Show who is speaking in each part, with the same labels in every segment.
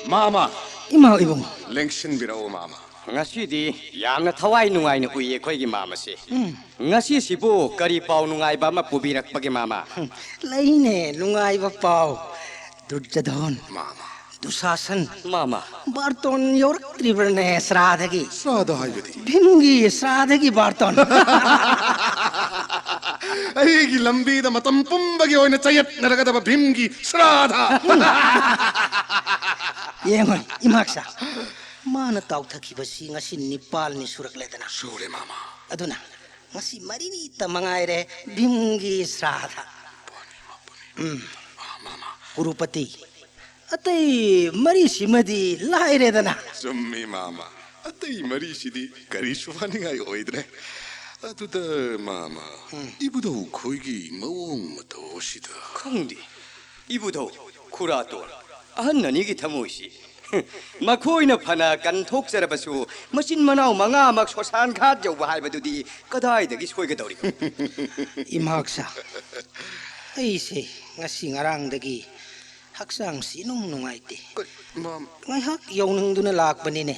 Speaker 1: Mama.
Speaker 2: Ima ibong.
Speaker 1: Lengshin birao mama.
Speaker 3: Ngasi yamna thawai nungai na uye khoi gi mama se ngasi sibu kari pau nungai ba ma pubirak pagi mama
Speaker 2: Laine nungai ba pau. Durjadon.
Speaker 1: Mama.
Speaker 2: Dusasan.
Speaker 3: mama
Speaker 2: Barton yorak triberne sradagi.
Speaker 1: Sada haibadi.
Speaker 2: Bhimgi sradagi barton.
Speaker 1: Aigi lambi da matam pumbagi oina chayat naragada bhimgi sradha.
Speaker 2: Yengon imaksa. Mana tau thaki basi ngasi Nepal ni surak ledana.
Speaker 1: Sure mama.
Speaker 2: Aduna ngasi marini tamangaire bhimgi sradha.
Speaker 1: Mama.
Speaker 2: Kurupati. Atai mari simadi laire dana.
Speaker 1: Summi mama. Atai mari sidi kari shufani ngai oidre. Atuda mama. Ibudo khoigi mawong mato sida.
Speaker 3: khangdi ibudo khurato ahan nani gi thamoisi makhoina phana kan thok jarabasu machin manau manga mak sosan khat jau ba haibadudi kadai dagi soi ga dori
Speaker 2: Imaksa. Aise ngasi ngarang dagi haksang sinong nungaiti.
Speaker 1: Mama.
Speaker 2: Ngai hak yawnung duna lakpanine.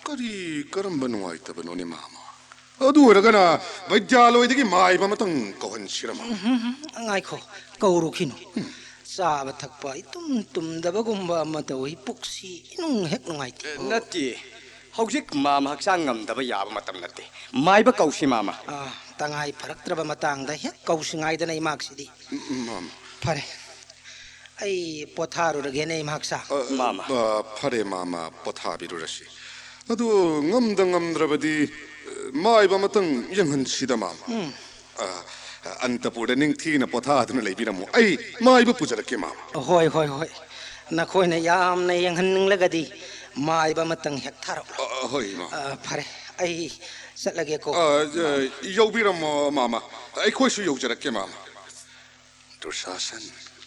Speaker 1: Kari karamba nuwaitaba noni mama. Adu oragana vaidyaaloidagi maiba matang kawan shirama.
Speaker 2: Ngai ko kaurukino. Saba thakpa itum daba gumba matawi puksi inung hek nungaiti.
Speaker 3: natti hojik mama haksang ngam daba yaba matam natte maiba kausi mama
Speaker 2: Tangai paraktraba matangda hek kausingai dana imaksidi.
Speaker 1: Mama.
Speaker 2: Pare. Ai potharu ragene imaksa.
Speaker 3: Mama.
Speaker 1: Pare mama pothabirurashi. Adu ngamda ngamdrabadi maiba matang yanghan sida mama. Antapura ningthina pothaduna leibiramu. Ai maiba pujarake mama.
Speaker 2: Hoi. Nakoina yamna yanghanning lagadi maiba matang hek tharo.
Speaker 1: Hoi mama.
Speaker 2: Pare. Ai satlage ko.
Speaker 1: Yaubiramu mama. Ai khoisu yaujarake mama. Dursasan.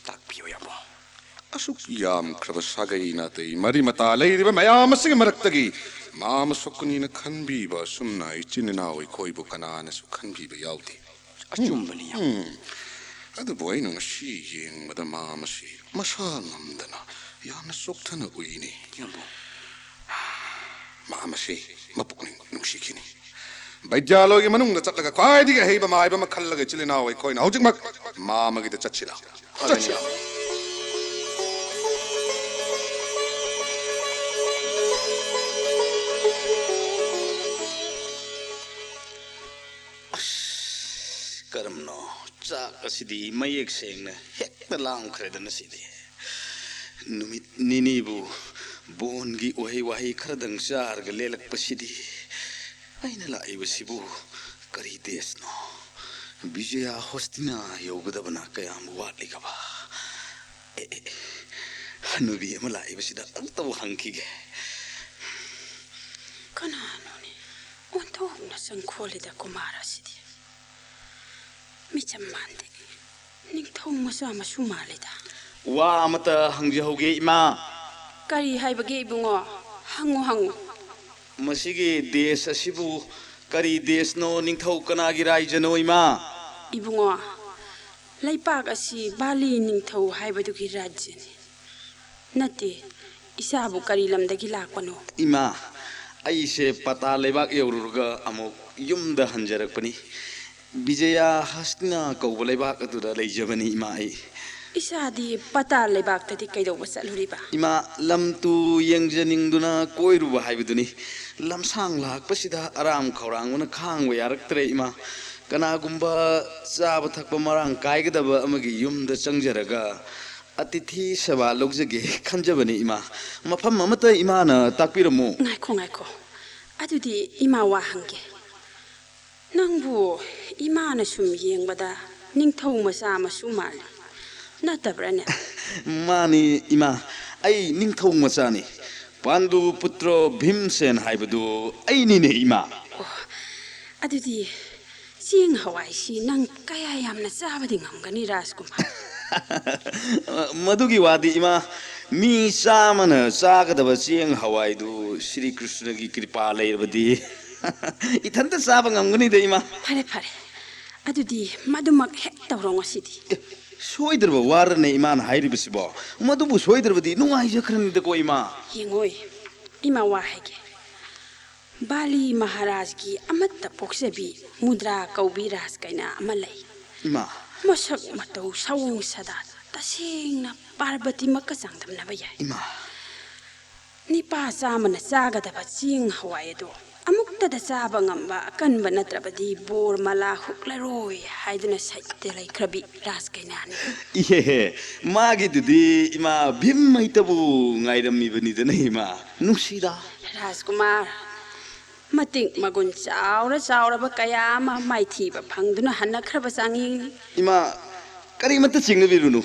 Speaker 3: takpiyo yabo
Speaker 1: Asuk yam krabasagai na te mari mata leiriba mayam asing maraktagi mama sokuni khanbi ba sumna ichin na oi khoibu kana na su khanbi ba yaudi
Speaker 3: achumbani ya
Speaker 1: adu boy no shi yeng mada mama shi masa ngamdana yamna sokthana uini
Speaker 3: yabo
Speaker 1: mama shi mapukning nungshikini Baijalo gi manung na chatlaga kwai diga heiba maiba makhallaga chilina oi koina hojik mak mama gi ta chachila chachila
Speaker 4: Karamno chak asidi mayek sengna hekta lang khredana sidi numit nini bu bongi ohi wahi khradang char ga lelak pasidi aina la ibasibu kari desno Vijaya hostina yogadabana kayam watli kaba nubi amala ibasida antaw hangkige
Speaker 5: kanano ni onto na sangkhole da kumara sidi Michamande ning thong masa masumalida
Speaker 4: wa amata hangje hoge ima
Speaker 5: kari haibage ibungo hangu
Speaker 4: masigi desha sibu kari desno ningthau kanagi raijano ima
Speaker 5: ibungo laipak asi bali ning thau haibadugi rajyani nate isabu kari lamdagi lakpano
Speaker 4: ima aise pata lebak yoruga amuk yumda hanjarakpani Vijaya hastina kauba lebak atuda leijabani ima ai
Speaker 5: isadi pata lebak tadi kaido wasaluriba
Speaker 4: ima lamtu yengjaningduna koiruba haibuduni lamsang lakpasida aram khauranguna khangwa yaraktre ima kanagumba chaba thakpa marang kaigdaba amagi yumda changjaraga atithi saba logjage khanjabani ima mafam amata imana takpiramu
Speaker 5: ngaiko adudi ima wa hange nangbu imana sum yengbada ningthau masa masumal natabrane
Speaker 4: mani ima ai ningthau machani Pandu putro Bhimsen haibadu ai ni ne ima
Speaker 5: adudi sing hawai si nang kaya yamna sabadi ngamgani raskumar
Speaker 4: Madugi wadi ima mi samana sagadaba siang hawai du Sri Krishna gi kripa leibadi Itanta sabang ngamgani de ima
Speaker 5: Pare adudi madumak hek tawrong asidi
Speaker 4: soidraba warane iman hairibisibo madubu soidrabadi nungaijakhrnidako ima
Speaker 5: Yengoi, ima wahage. Bali Maharaj ki amatta poksebi mudra kaubi ras kaina amalai.
Speaker 4: ima
Speaker 5: Masak matau sawung sada tasingna Parvati makasang damna bayai.
Speaker 4: ima
Speaker 5: Nipa samana sagadaba ching hawai ado. Amukta da saba ngamba akanba natrabadi bor mala huklaroi haiduna saite lai krabi ras kainani.
Speaker 4: ihe magi dudi ima bhim maitabu ngairamibani dana ima nusida
Speaker 5: Rajkumar, mating magun chaura ba kaya ma maithi ba phangduna hanakraba sanging.
Speaker 4: ima karimata chingnabirunu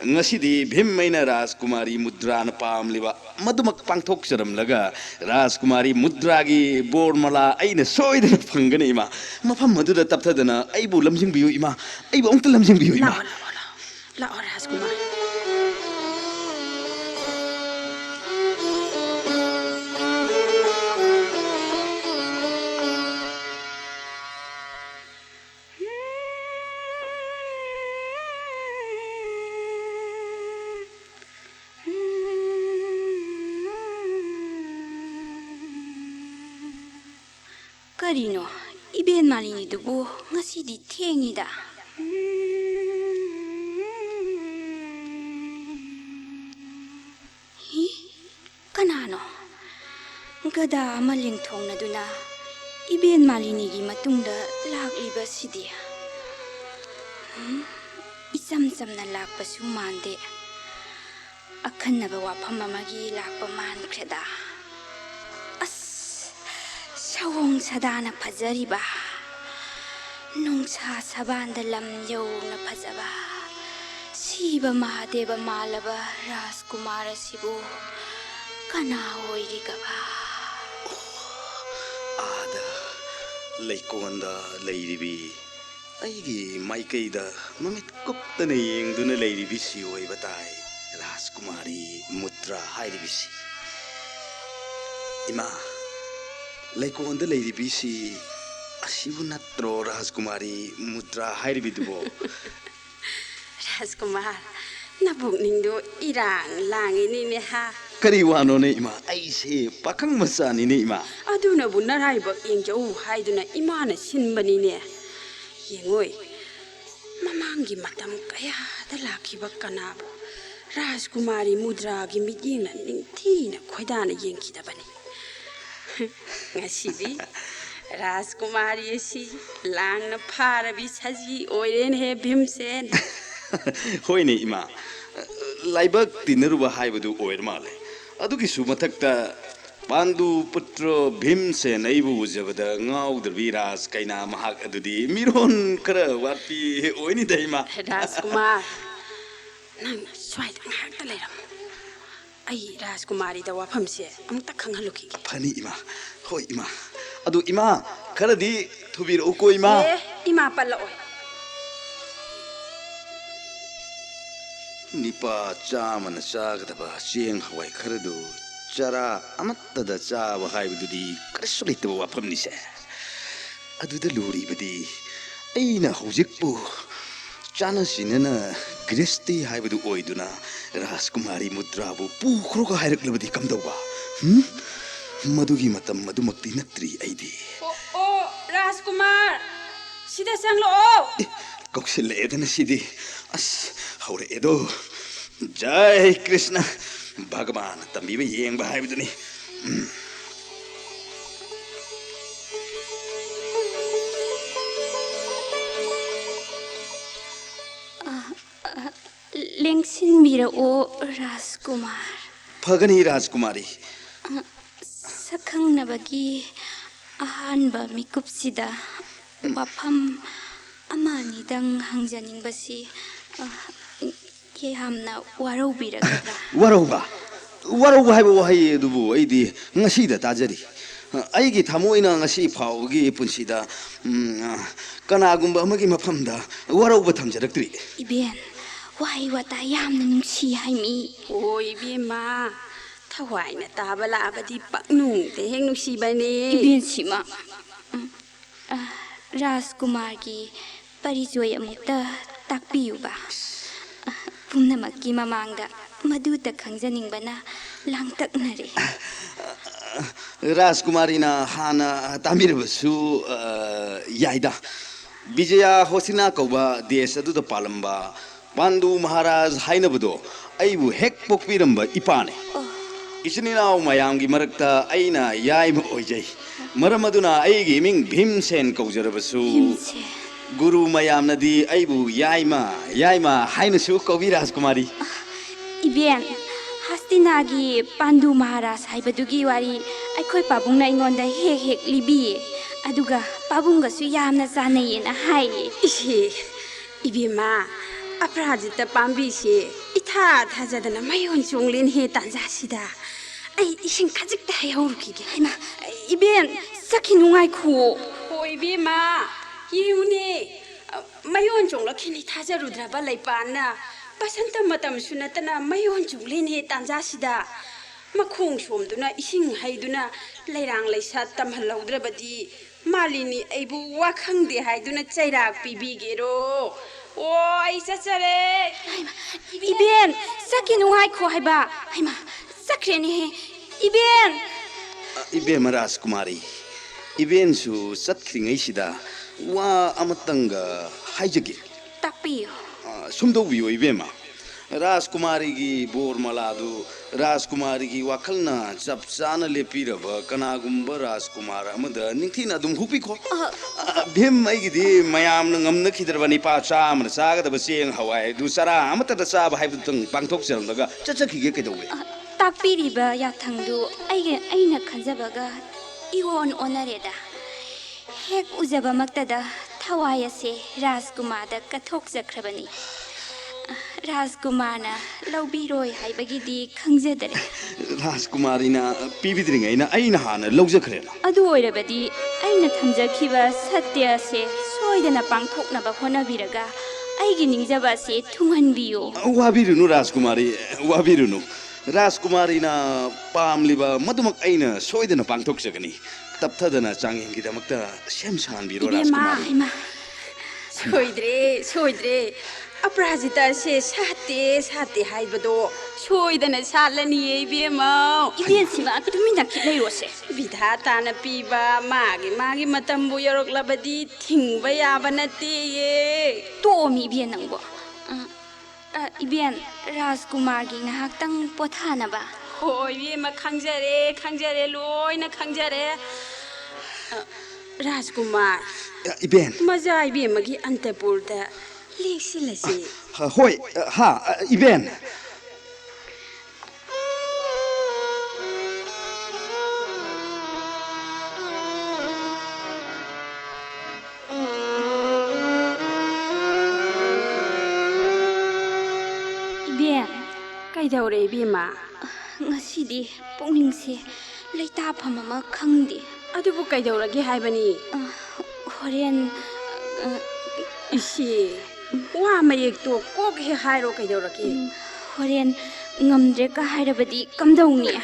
Speaker 4: ngasidi bhim maina rajkumari mudra na pamliba madumak pangthok charamlaga rajkumari mudra gi bormala aina soidana phangane ima mafam maduda tapthadana aibu lamjing biyu ima aibu ongta lamjing biyu ima
Speaker 5: La Rajkumar.
Speaker 6: Karino, iben malini dubu ngasidi thengida. Hi, kanano? Gada ama lingthongna duna iben malini gi matungda lakliba sidi. Isam samna lakpasu mande. Akhanaba wafam amagi lakpa mankreda. Sawong sadana pajariba nungsa sabanda lam yawna pajaba siba mahadeva malaba Rajkumara sibu kana oirigaba
Speaker 4: ada leikonda leiribi aigi maikaida mamit kuptana yengduna leiribi si oi batai Rajkumari mudra hairibisi ima leikonda leiribisi asibu natro Rajkumari mudra hairibidubo
Speaker 5: Rajkumar, nabuk ningdo irang langi ni ne ha.
Speaker 4: kari wano ne ima aise pakang masani ne ima
Speaker 5: Aduna bu narai ba ingjau haiduna imana sinbani ne. Yengoi, mamangi matam kaya dalaki ba kanabu. Rajkumari mudra gi mijingna ningthina khoidana yengkidabani. Ngasidi Rajkumari si langna pharabi saji oiren he bhimsen.
Speaker 4: hoine ima laibak tinaruba haibadu oir male adugi su mathakta pandu putra bhimsen aibu jabada ngaudri raj kaina mahak adudi miron kara wapi oini daima
Speaker 5: Rajkumar, nang swai dang hak ta leiram. Ai Rajkumari da wafamse amta khanghaluki.
Speaker 4: phani ima hoi ima adu ima kharadi thubir uko ima
Speaker 5: Ima pala oi.
Speaker 4: nipa chamana chagadaba cheng hawai kharadu chara amattada chawa haibududi karsulitaba wafamni se aduda luribadi aina hojikpu chana sinana gresti haibadu oiduna Rajkumari mudrabu pukhroga hairaklavadi kamdauba madugi matam madumakti natri aidi
Speaker 5: Oh, Rajkumar, sida sanglo.
Speaker 4: koksile edana sidi as haure edo jai krishna bhagavan tambiba yengba haibuduni
Speaker 6: Lengsin mira o Rajkumar.
Speaker 4: phagani Rajkumari
Speaker 6: Sakhang nabagi ahanba mikupsida wafam amani dang hangjaning basi yamna warobiragadra.
Speaker 4: warauba haiba wahai adubu aidi ngasida tajari aigi thamoina ngasi phaugi punsida kanagumba amagi mafamda warauba thamjaraktri
Speaker 6: Iben, wai wata yamna nungsi haimi.
Speaker 5: Oi bima, thawai na tabala abadi paknung te heng nusi bani.
Speaker 6: Iben sima Rajkumar ki parijoy amukta takpiyuba. ꯄꯨꯝꯅꯃꯛꯀꯤ ꯃꯃꯥꯡꯗ ꯃꯗꯨꯇ ꯈꯪꯖꯅꯤꯡꯕꯅ ꯂꯥꯡꯇꯛꯅꯔꯦ
Speaker 4: ꯔꯥꯖꯀꯨꯃꯥꯔꯤꯅ ꯍꯥꯟꯅ ꯇꯥꯕꯤꯔꯕꯁꯨ ꯌꯥꯏꯗ ꯕꯤꯖꯌꯥ ꯍꯣꯁꯤꯅꯥ ꯀꯧꯕ days ꯑꯗꯨꯗ ꯄꯥꯜꯂꯝꯕ ꯄꯥꯟꯗꯨ ꯃꯍꯥꯔꯥꯖ ꯍꯥꯏꯅꯕꯗꯣ ꯑꯩꯕꯨ ꯍꯦꯛ ꯄꯣꯛꯄꯤꯔꯝꯕ ꯏꯄꯥꯅꯦ ꯏꯆꯤꯟ ꯏꯅꯥꯎ ꯃꯌꯥꯝꯒꯤ ꯃꯔꯛꯇ ꯑꯩꯅ ꯌꯥꯏꯃ ꯑꯣꯏꯖꯩ ꯃꯔꯝ ꯑꯗꯨꯅ ꯑꯩꯒꯤ ꯏꯃꯤꯡ ꯚꯤꯝꯁꯦꯟ ꯀꯧꯖꯔꯕꯁꯨ
Speaker 6: ꯚꯤꯝꯁꯦ
Speaker 4: ꯒꯨꯔꯨ ꯃꯌꯥꯝꯅꯗꯤ ꯑꯩꯕꯨ ꯌꯥꯏꯃ ꯌꯥꯏꯃ ꯍꯥꯏꯅꯁꯨ ꯀꯧꯕꯤ ꯔꯥꯖꯀꯨꯃꯥꯔꯤ
Speaker 6: 이벤 하스티나기 판두 마하라스 하이바두기 와리 아이코이 빠붕나 이건다 헥헥 리비에 아두가 빠붕가수 얌나 싸네예나 하이에
Speaker 5: 이시 이비마 아프라지타 빰비시 이타 타자다나 마yon 종린 해 단자시다 아이 이신 가직다 해오르기게
Speaker 6: 하이마 이벤 싹히 농아이쿠
Speaker 5: 오 이비마 이우니 마yon 종라 키니 타자루드라 발라이빠나 바산타 마탐 수나타나 마yon 종린 해 단자시다 마콩 솜두나 이싱 하이두나 레랑 레사 땀할라우드라바디 말리니 아이부 와캉데 하이두나 짜이락 비비게로 오 아이사차레
Speaker 6: 이벤 싹히 농아이쿠 하이바 하이마 싹히네 이벤
Speaker 4: 이베마 라जकुमारी 이벤수 ꯆꯠꯈ꯭ꯔꯤꯉꯩꯁꯤꯗ ꯋꯥ ꯑꯃꯇꯪꯒ ꯍꯥꯏꯖꯒꯦ
Speaker 6: 딱비요
Speaker 4: ꯁꯨꯝꯗꯧꯕꯤꯌꯨ 이베마 राजकुमारीगी बोरमलादु राजकुमारीगी वाखलना चप चाना लेपिरब कनागुम्बा राजकुमार अमद निंथिना दुम हुपिखो भीम आइगिदि मयामन ngamna खिदरबनि पा चामन चागदब चेंग हवाय दु चरा अमतदा चाब हाइबदुं पांथोक चरमदगा चचखिगे कइदौवे
Speaker 6: 딱비리바 야탕도 아이나 간자바가 이원 오나레다 핵 우자바 막다다 타와야세 라스쿠마다 까톡자크라바니 राजकुमारना लौबीरोय हाइबगिदी खंगजदरे
Speaker 4: राजकुमारीना पीबिद्रिङैना अइना हाना लौजखरेना
Speaker 6: अदु ओइरबदी अइना थमजखिबा सत्यसे सोइदना पांथोकनबा होनबिरगा अइगी निंगजबासे थुंगहनबियो
Speaker 4: वाबिरुनु राजकुमारी वाबिरुनु राजकुमारीना पामलिबा मदुमक अइना सोइदना पांथोकजगनी तप्थदना चांगिंगिदमक्ता सेम सानबिरो राजकुमारी
Speaker 6: इमा
Speaker 5: सोइद्रे अपराजिता से साते हाइबदो सोइदना सालनिये इबेमा
Speaker 6: इबेसिबा तुमिना खिलेरोसे
Speaker 5: विधाताना पीबा मागी मतंबु यरकलबदी थिंगबा याबा नतेये
Speaker 6: तोमी इबेन नंगो इबेन राजकुमारगी ngahaktang pothanaba
Speaker 5: होय इबेमा खंजरे लोइना खंजरे राजकुमार
Speaker 4: इबेन
Speaker 5: मजा इबेमागी अंतपुरदा लेक्सिलसे
Speaker 4: होय हा इबेन
Speaker 5: इबेन कइदौरे इबेमा
Speaker 6: ngасidi pungningse leitafam ama khangdi
Speaker 5: अदुबु कइदौरगे हाइबनी
Speaker 6: horen
Speaker 5: इसी वा मयेक तो कोक हे हाइरो कइदौरगे
Speaker 6: horen ngamdre ka hairabadi kamdongni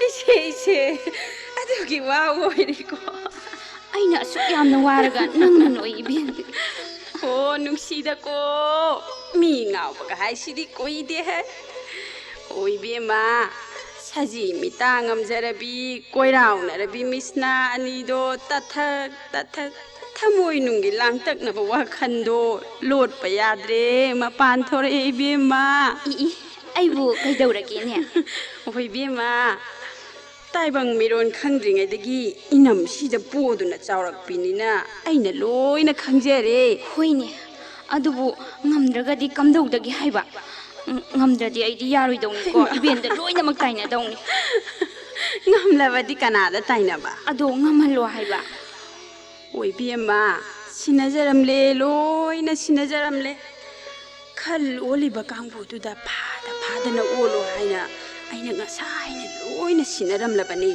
Speaker 5: इसे अदुगी वा ओइरिको
Speaker 6: aina asuk yamna waraga nangna noi ibien
Speaker 5: ओ नुक्सीदा को मी ngaubga haisidi koide he ओइ बेमा सजी मितांगम जरबी कोइराउनरबी मिसना अनिदो तथक थमोइ नुंगी लांगतकनब वाखंदो लोटप याद्रे मपान थोरे बेमा
Speaker 6: i aibu kaidawrage ne
Speaker 5: ओइ बेमा ताइबंग मिरोन खंद्रिङैदगी इनम सिदा पोदुना चाउरकपिनिना अइना लोइना खंजरे
Speaker 6: hoine adubu ngamdragadi kamdawdagi haiba ngamdradi aidi yaroidawni ko ibenda loinamak taina dawni
Speaker 5: ngamlabadi kanada tainaba
Speaker 6: ado ngamallo haiba
Speaker 5: ओइ बेमा सिनाजरमले लोइना सिनाजरमले खल ओलिबा कांगबुदुदा फादना ओलो हाइना आइना ngसाइना लोइना सिनारमलबनी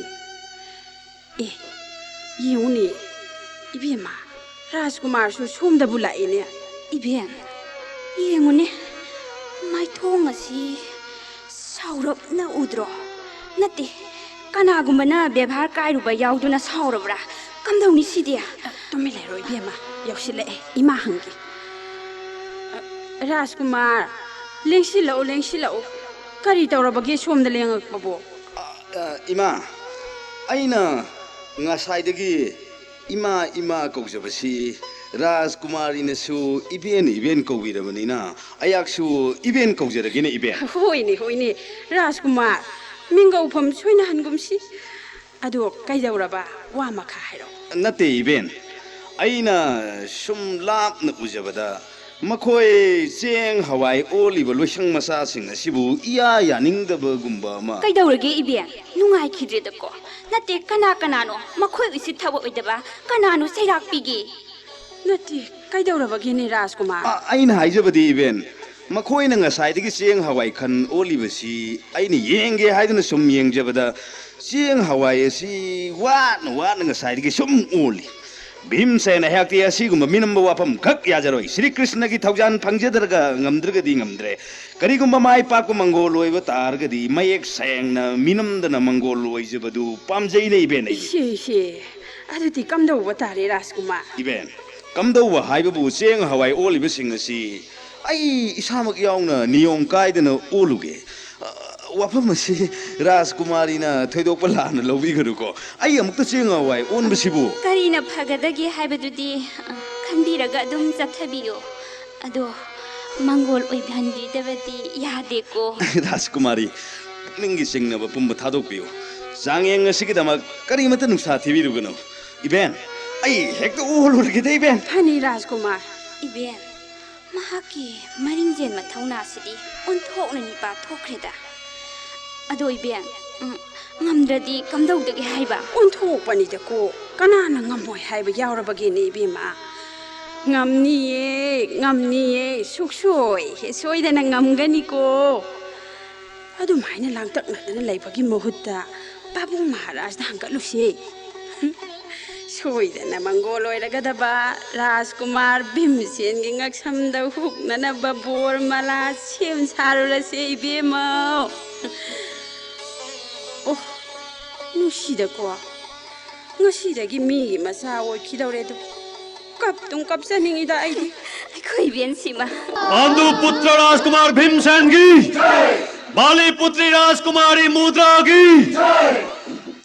Speaker 5: ए येउनी इबेमा राजकुमार सु सोमदबु लाइने
Speaker 6: ibien yengone maithong asi saurap na udro nate kanagumana bebhar kairuba yauduna saurabra kamdawni sidia
Speaker 5: तुमिले रोइ बेमा यौसिले इमा हंगी ꯔꯥꯖꯀꯨꯃꯥꯔ ꯂꯦꯡꯁꯤꯜꯂꯛꯎ ꯀꯔꯤ ꯇꯧꯔꯕꯒꯦ ꯁꯣꯝꯗ ꯂꯦꯡꯉꯛꯄꯕꯣ
Speaker 4: ꯏꯃꯥ ꯑꯩꯅ ꯉꯁꯥꯏꯗꯒꯤ ꯏꯃꯥ ꯀꯧꯖꯕꯁꯤ ꯔꯥꯖꯀꯨꯃꯥꯔꯤꯅꯁꯨꯏꯕꯦꯟ ꯀꯧꯕꯤꯔꯕꯅꯤꯅ ꯑꯩꯍꯥꯛꯁꯨꯏꯕꯦꯟ ꯀꯧꯖꯔꯒꯦꯅꯦ ꯏꯕꯦꯟ
Speaker 5: ꯍꯣꯏꯅꯦ ꯔꯥꯖꯀꯨꯃꯥꯔ ꯃꯤꯡꯒꯧꯐꯝ ꯁꯣꯏꯅꯍꯟꯒꯨꯝꯁꯤ ꯑꯗꯣ ꯀꯩꯗꯧꯔꯕ ꯋꯥ ꯃꯈꯥ ꯍꯥꯏꯔꯛꯑꯣ
Speaker 4: ꯅꯠꯇꯦꯏꯕꯦꯟ ꯑꯩꯅ ꯁꯨꯝ ꯂꯥꯞꯅ ꯎꯖꯕꯗ ꯃꯈꯣꯏ ꯆꯦꯡ ꯍꯋꯥꯏ ꯑꯣꯜꯂꯤꯕ ꯂꯣꯏꯁꯪ ꯃꯆꯥꯁꯤꯡ ꯑꯁꯤꯕꯨ ꯌꯥꯅꯤꯡꯗꯕꯒꯨꯝꯕ ꯑꯃ
Speaker 6: ꯀꯩꯗꯧꯔꯒꯦ ꯏꯕꯦꯟ ꯅꯨꯡꯉꯥꯏꯈꯤꯗ꯭ꯔꯦꯗꯀꯣ ꯅꯠꯇꯦ ꯀꯅꯥꯅꯣ ꯃꯈꯣꯏ ꯎꯁꯤꯠ ꯊꯕꯛ ꯑꯣꯏꯗꯕ ꯀꯅꯥꯅꯣ ꯆꯩꯔꯥꯛ ꯄꯤꯒꯦ
Speaker 5: ꯅꯠꯇꯦ ꯀꯩꯗꯧꯔꯕꯒꯦꯅꯦ ꯔꯥꯖꯀꯨꯃꯥꯔ
Speaker 4: ꯑꯩꯅ ꯍꯥꯏꯖꯕꯗꯤꯏꯕꯦꯟ ꯃꯈꯣꯏꯅ ꯉꯁꯥꯏꯗꯒꯤ ꯆꯦꯡ ꯍꯋꯥꯏ ꯈꯟ ꯑꯣꯜꯂꯤꯕꯁꯤ ꯑꯩꯅ ꯌꯦꯡꯒꯦ ꯍꯥꯏꯗꯨꯅ ꯁꯨꯝ ꯌꯦꯡꯖꯕꯗ ꯆꯦꯡ ꯍꯋꯥꯏ ꯑꯁꯤ ꯋꯥꯠꯅ ꯉꯁꯥꯏꯗꯒꯤ ꯁꯨꯝ ꯑꯣꯜꯂꯤ ꯚꯤꯝꯁꯦꯟ ꯑꯩꯍꯥꯛꯇꯤ ꯑꯁꯤꯒꯨꯝꯕ ꯃꯤꯅꯝꯕ ꯋꯥꯐꯝ ꯈꯛ ꯌꯥꯖꯔꯣꯏ ꯁ꯭ꯔꯤ ꯀ꯭ꯔꯤꯁꯅꯒꯤ ꯊꯧꯖꯥꯟ ꯉꯝꯗ꯭ꯔꯒꯗꯤ ꯉꯝꯗ꯭ꯔꯦ ꯀꯔꯤꯒꯨꯝꯕ ꯃꯥꯏ ꯄꯥꯛꯄ ꯃꯪꯒꯣꯜ ꯑꯣꯏꯕ ꯇꯥꯔꯒꯗꯤ ꯃꯌꯦꯛ ꯁꯦꯡꯅ ꯃꯤꯅꯝꯗꯅ ꯃꯪꯒꯣꯜ ꯑꯣꯏꯖꯕꯗꯨ ꯄꯥꯝꯖꯩꯅꯦ ꯏꯕꯦꯟ ꯑꯩꯗꯤ
Speaker 5: ꯏꯁꯦ ꯑꯗꯨꯗꯤ ꯀꯝꯗꯧꯕ ꯇꯥꯔꯦ ꯔꯥꯖꯀꯨꯃꯥꯔꯏꯕꯦꯟ
Speaker 4: ꯀꯝꯗꯧꯕ ꯍꯥꯏꯕꯕు ꯆꯦꯡ ꯍꯋꯥꯏ ꯑꯣꯜꯂꯤꯕꯁꯤꯡ ꯑꯁꯤ ꯑꯩ ꯏꯁꯥꯃꯛ ꯌꯥꯎꯅ ꯅꯤꯌꯣꯝ ꯀꯥꯏꯗꯅ ꯑꯣꯜꯂꯨꯒꯦ ꯋꯥꯐꯝ ꯑꯁꯤ ꯔꯥꯖꯀꯨꯃꯥꯔꯤꯅ ꯊꯣꯏꯗꯣꯛꯄ ꯂꯥꯟꯅ ꯂꯧꯕꯤꯒꯅꯨꯀꯣ ꯑꯩ ꯑꯃꯨꯛꯇ ꯆꯦꯡ ꯍꯋꯥꯏ ꯑꯣꯟꯕꯁꯤꯕꯨ
Speaker 6: ꯀꯔꯤꯅ ꯐꯒꯗꯒꯦ ꯍꯥꯏꯕꯗꯨꯗꯤ ꯈꯟꯕꯤꯔꯒ ꯑꯗꯨꯝ ꯆꯠꯊꯕꯤꯌꯣ ꯑꯗꯣ ꯃꯪꯒꯣꯜ ꯑꯣꯏꯍꯟꯕꯤꯗꯕꯗꯤ ꯌꯥꯗꯦꯀꯣ
Speaker 4: ꯔꯥꯖꯀꯨꯃꯥꯔꯤ ꯄꯨꯛꯅꯤꯡꯒꯤ ꯆꯤꯡꯅꯕ ꯄꯨꯝꯕ ꯊꯥꯗꯣꯛꯄꯤꯌꯨ ꯆꯥꯡꯌꯦꯡ ꯑꯁꯤꯒꯤꯗꯃꯛ ꯀꯔꯤꯃꯠꯇ ꯅꯨꯡꯁꯥ ꯊꯤꯕꯤꯔꯨꯒꯅꯨ ꯏꯕꯦꯟ ꯑꯩ ꯍꯦꯛꯇ ꯑꯣꯜꯂꯨꯔꯒꯦꯗ ꯏꯕꯦꯟ
Speaker 5: ꯐꯅꯤ ꯔꯥꯖꯀꯨꯃꯥꯔ
Speaker 6: ꯏꯕꯦꯟ ꯃꯍꯥꯛꯀꯤ ꯃꯔꯤꯡꯖꯦꯟ ꯃꯊꯧꯅꯥꯁꯤꯗꯤ ꯑꯣꯟꯊꯣꯛꯅ ꯅꯤꯄꯥ ꯊꯣꯛꯈ꯭ꯔꯦꯗ ꯑꯗꯣ ꯏꯕꯦꯟ ꯉꯝꯗ꯭ꯔꯗꯤ ꯀꯝꯗꯧꯗꯒꯦ ꯍꯥꯏꯕ
Speaker 5: ꯑꯣꯟꯊꯣꯛꯄꯅꯤꯗꯀꯣ ꯀꯅꯥꯅ ꯉꯝꯃꯣꯏ ꯍꯥꯏꯕ ꯌꯥꯎꯔꯕꯒꯦꯅꯦ ꯏꯕꯦꯝꯃ ꯉꯝꯅꯤꯌꯦ ꯁꯣꯏꯗꯅ ꯉꯝꯒꯅꯤꯀꯣ ꯑꯗꯨꯃꯥꯏꯅ ꯂꯥꯡꯇꯛꯅꯗꯅ ꯂꯩꯕꯒꯤ ꯃꯍꯨꯠꯇ ꯄꯥꯕꯨꯡ ꯃꯍꯥꯔꯥꯖꯗ ꯍꯪꯒꯠꯂꯨꯁꯦ ꯁꯣꯏꯗꯅ ꯃꯪꯒꯣꯜ ꯑꯣꯏꯔꯒꯗꯕ ꯔꯥꯖꯀꯨꯃꯥꯔ ꯚꯤꯝꯁꯦꯟꯒꯤ ꯉꯛꯁꯝꯗ ꯍꯨꯛꯅꯅꯕ ꯕꯣꯔ ꯃꯂꯥ ꯁꯦꯝ ꯁꯥꯔꯨꯔꯁꯦ ꯏꯕꯦꯝꯃ ꯑꯣ ꯅꯨꯡꯁꯤꯗꯀꯣ ꯉꯁꯤꯗꯒꯤ ꯃꯤꯒꯤ ꯃꯆꯥ ꯑꯣꯏꯈꯤꯗꯧꯔꯦꯗꯣ ꯀꯞꯆꯅꯤꯡꯉꯤꯗ ꯑꯩꯗꯤ
Speaker 6: ꯑꯩꯈꯣꯏ ꯏꯕꯦꯟꯁꯤꯃ
Speaker 7: पांडु पुत्र राजकुमार भीमसेन की बाली पुत्री राजकुमारी मुद्रा की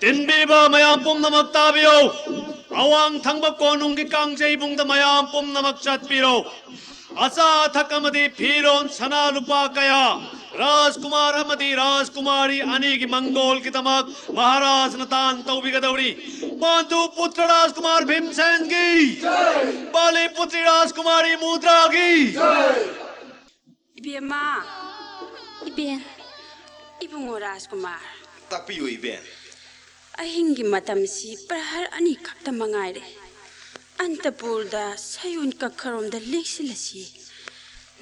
Speaker 7: तिनबीबा मयाम पुम्नमक ताबियो अवांग थंगब कोनुंग की कांगजेई बुंग द मयाम पुम्नमक चतपिरो असा थकमदी फिरोन सना लुपा कया राजकुमार अमदी राजकुमारी अनी की मंगोल की तमक महाराज नतान तौबिगदौड़ी पांडु पुत्र राजकुमार भीमसेन की बाली पुत्री राजकुमारी मुद्रा की
Speaker 5: 이비엠마
Speaker 6: 이벤
Speaker 5: 이붕어 라스구마र
Speaker 4: ꯇꯥꯛꯄꯤꯌꯨ ꯏꯕꯦꯟ
Speaker 5: ꯑꯍꯤꯡꯒꯤ ꯃꯇꯝꯁꯤ ꯄ꯭ꯔꯍꯔ ꯑꯅꯤ ꯈꯛꯇ ꯃꯉꯥꯏꯔꯦ ꯑꯟꯇꯄꯨꯔꯗ ꯁꯌꯨꯟ ꯀꯛꯈꯔꯣꯝꯗ ꯂꯦꯛꯁꯤꯜꯂꯁꯤ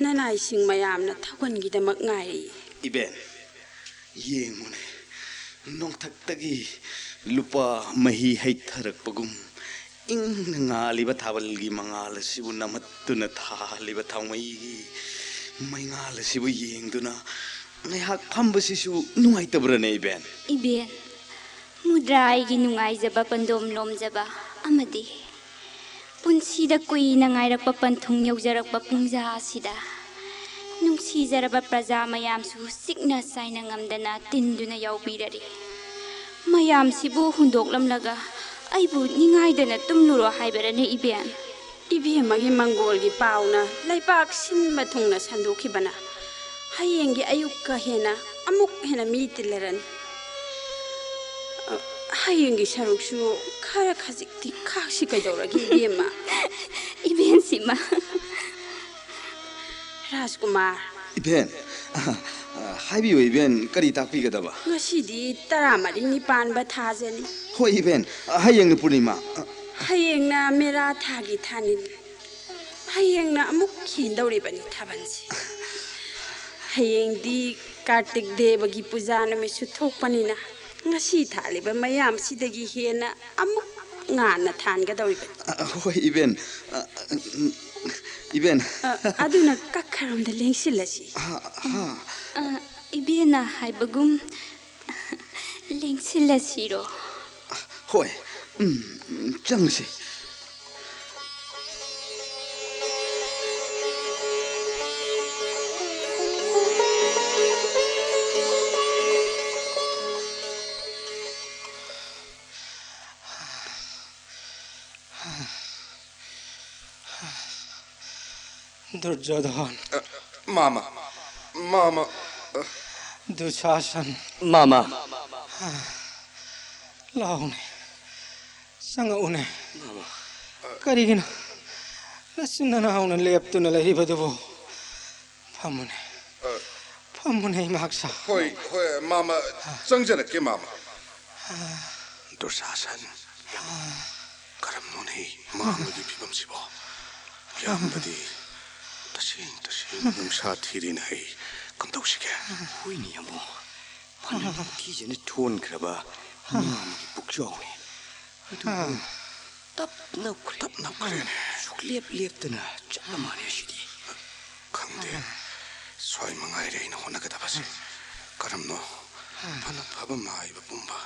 Speaker 5: ꯅꯅꯥꯏꯁꯤꯡ ꯃꯌꯥꯝꯅ ꯊꯧꯒꯟꯒꯤꯗꯃꯛ ꯉꯥꯏꯔꯤ
Speaker 4: ꯏꯕꯦꯟ ꯌꯦꯡꯉꯨꯅꯦ ꯅꯣꯡꯊꯛꯇꯒꯤ ꯂꯨꯄꯥ ꯃꯍꯤ ꯍꯩꯊꯔꯛꯄꯒꯨꯝ ꯏꯪꯅ ꯉꯥꯜꯂꯤꯕ ꯊꯥꯕꯜꯒꯤ ꯃꯉꯥꯜ ꯑꯁꯤꯕు ꯅꯝꯍꯠꯇꯨꯅ ꯊꯥꯜꯂꯤꯕ ꯊꯥꯎꯃꯩꯒꯤ ꯃꯩꯉꯥꯜ ꯑꯁꯤꯕꯨ ꯌꯦꯡꯗꯨꯅ ꯉꯥꯏꯍꯥꯛ ꯐꯝꯕꯁꯤꯁꯨ ꯅꯨꯡꯉꯥꯏꯇꯕ꯭ꯔꯅꯦ ꯏꯕꯦꯟ
Speaker 6: 이벤 무드라이기 ꯅꯨꯡꯉꯥꯏꯖꯕ ꯄꯟꯗꯣꯝ ꯂꯣꯝꯖꯕ ꯑꯃꯗꯤ ꯄꯨꯟꯁꯤꯗ ꯀꯨꯏꯅ ꯉꯥꯏꯔꯛꯄ ꯄꯟꯊꯨꯡ ꯌꯧꯖꯔꯛꯄ ꯄꯨꯡꯖꯥ ꯑꯁꯤꯗ ꯅꯨꯡꯁꯤꯖꯔꯕ ꯄ꯭ꯔꯖꯥ ꯃꯌꯥꯝꯁꯨ ꯆꯤꯛꯅ ꯆꯥꯏꯅ ꯉꯝꯗꯅ ꯇꯤꯟꯗꯨꯅ ꯌꯥꯎꯕꯤꯔꯔꯤ ꯃꯌꯥꯝꯁꯤꯕꯨ ꯍꯨꯟꯗꯣꯛꯂꯝꯂꯒ ꯑꯩꯕꯨ ꯅꯤꯡꯉꯥꯏꯗꯅ ꯇꯨꯝꯂꯨꯔꯣ ꯍꯥꯏꯕꯔꯅꯦ ꯏꯕꯦꯟ
Speaker 5: 이비엠마ꯒꯤ ꯃꯪꯒꯣꯜꯒꯤ ꯄꯥꯎꯅ ꯂꯩꯕꯥꯛ ꯁꯤꯟꯕ ꯊꯨꯡꯅ ꯁꯟꯗꯣꯛꯈꯤꯕꯅ ꯍꯌꯦꯡꯒꯤ ꯑꯌꯨꯛꯀ ꯍꯦꯟꯅ ꯑꯃꯨꯛ ꯍꯦꯟꯅ ꯃꯤ ꯇꯤꯜꯂꯔꯅꯤ ꯍꯌꯦꯡꯒꯤ ꯁꯔꯨꯛꯁꯨ ꯈꯔ ꯈꯖꯤꯛꯇꯤ ꯈꯥꯛꯁꯤ ꯀꯩꯗꯧꯔꯒꯦ 이비엠마
Speaker 6: 이벤ꯁꯤ마
Speaker 5: ꯔꯥꯖꯀꯨꯃꯥꯔ
Speaker 4: ꯏꯕꯦꯟ ꯍꯥꯏꯕꯤꯌꯨ ꯏꯕꯦꯟ ꯀꯔꯤ ꯇꯥꯛꯄꯤꯒꯗꯕ
Speaker 5: ꯉꯁꯤꯗꯤ 14ꯅꯤ ꯄꯥꯟꯕ ꯊꯥꯖꯅꯤ
Speaker 4: ꯍꯣꯏ ꯏꯕꯦꯟ ꯍꯌꯦꯡꯅ ꯄꯨꯔꯅꯤꯃꯥ
Speaker 5: ꯍꯌꯦꯡꯅ ꯃꯦꯔꯥ ꯊꯥꯒꯤ ꯊꯥꯅꯤꯟ ꯍꯌꯦꯡꯅ ꯑꯃꯨꯛ ꯍꯦꯟꯗꯧꯔꯤꯕꯅꯤ ꯊꯥꯕꯜꯁꯤ ꯍꯌꯦꯡꯗꯤ ꯀꯥꯔꯇꯤꯛ ꯗꯦꯕꯒꯤ ꯄꯨꯖꯥ ꯅꯨꯃꯤꯠꯁꯨ ꯊꯣꯛꯄꯅꯤꯅ ngasi ꯊꯥꯜꯂꯤꯕ ꯃꯌꯥꯝꯁꯤꯗꯒꯤ ꯍꯦꯟꯅ ꯑꯃꯨꯛ ꯉꯥꯟꯅ ꯊꯥꯟꯒꯗꯧꯔꯤꯕꯅꯤ
Speaker 4: ꯍꯣꯏ ꯏꯕꯦꯟ 이벤
Speaker 5: 아두나 까카롬다 랭실라시
Speaker 6: 이벤나 하이버금 랭실라시로
Speaker 4: 호이 짱시
Speaker 2: दुर्योधन
Speaker 1: मामा मामा
Speaker 2: दुशासन
Speaker 3: मामा
Speaker 2: लाउने ꯆꯪꯉꯛꯎꯅꯦ ꯀꯔꯤꯒꯤꯅꯣ ꯅꯆꯤꯟ ꯅꯅꯥꯎꯅ ꯂꯦꯞꯇꯨꯅ ꯂꯩꯔꯤꯕꯗꯨꯕꯨ ꯐꯝꯃꯨꯅꯦ ꯐꯝꯃꯨꯅꯦ ꯏꯃꯥꯛꯁꯥ
Speaker 1: ꯍꯣꯏ ꯍꯣꯏ ꯃꯥꯃ ꯆꯪꯖꯔꯛꯀꯦ ꯃꯥꯃ ꯗꯨꯔꯁꯥꯁꯟ ꯀꯔꯝꯅꯣꯅꯦ ꯃꯥꯃꯒꯤ ꯐꯤꯕꯝꯁꯤꯕꯣ ꯌꯥꯝꯕꯗꯤ ꯇꯁꯦꯡ ꯅꯨꯡꯁꯥ ꯊꯤꯔꯤꯅ ꯑꯩ ꯀꯝꯗꯧꯁꯤꯒꯦ
Speaker 3: ꯍꯣꯏꯅꯦ ꯌꯥꯝꯕꯨ ꯐꯅ ꯅꯤꯡꯊꯤꯖꯅ ꯊꯣꯟꯈ꯭ꯔꯕ ꯃꯥꯃꯒꯤ ꯄꯨꯛꯆꯥꯎꯅꯤ ꯑꯗꯨꯕꯨ ꯇꯞꯅꯈ꯭ꯔꯦꯅꯦ ꯁꯨꯛꯂꯦꯞ ꯂꯦꯞꯇꯅ ꯆꯠꯂ ꯃꯥꯜꯂꯦ ꯑꯁꯤꯗꯤ
Speaker 1: ꯈꯪꯗꯦ ꯁ꯭ꯋꯥꯏ ꯃꯉꯥꯏꯔꯦ ꯑꯩꯅ ꯍꯣꯠꯅꯒꯗꯕꯁꯦ ꯀꯔꯝꯅꯣ ꯐꯅ ꯐꯕ ꯃꯥꯏꯕ ꯄꯨꯝꯕ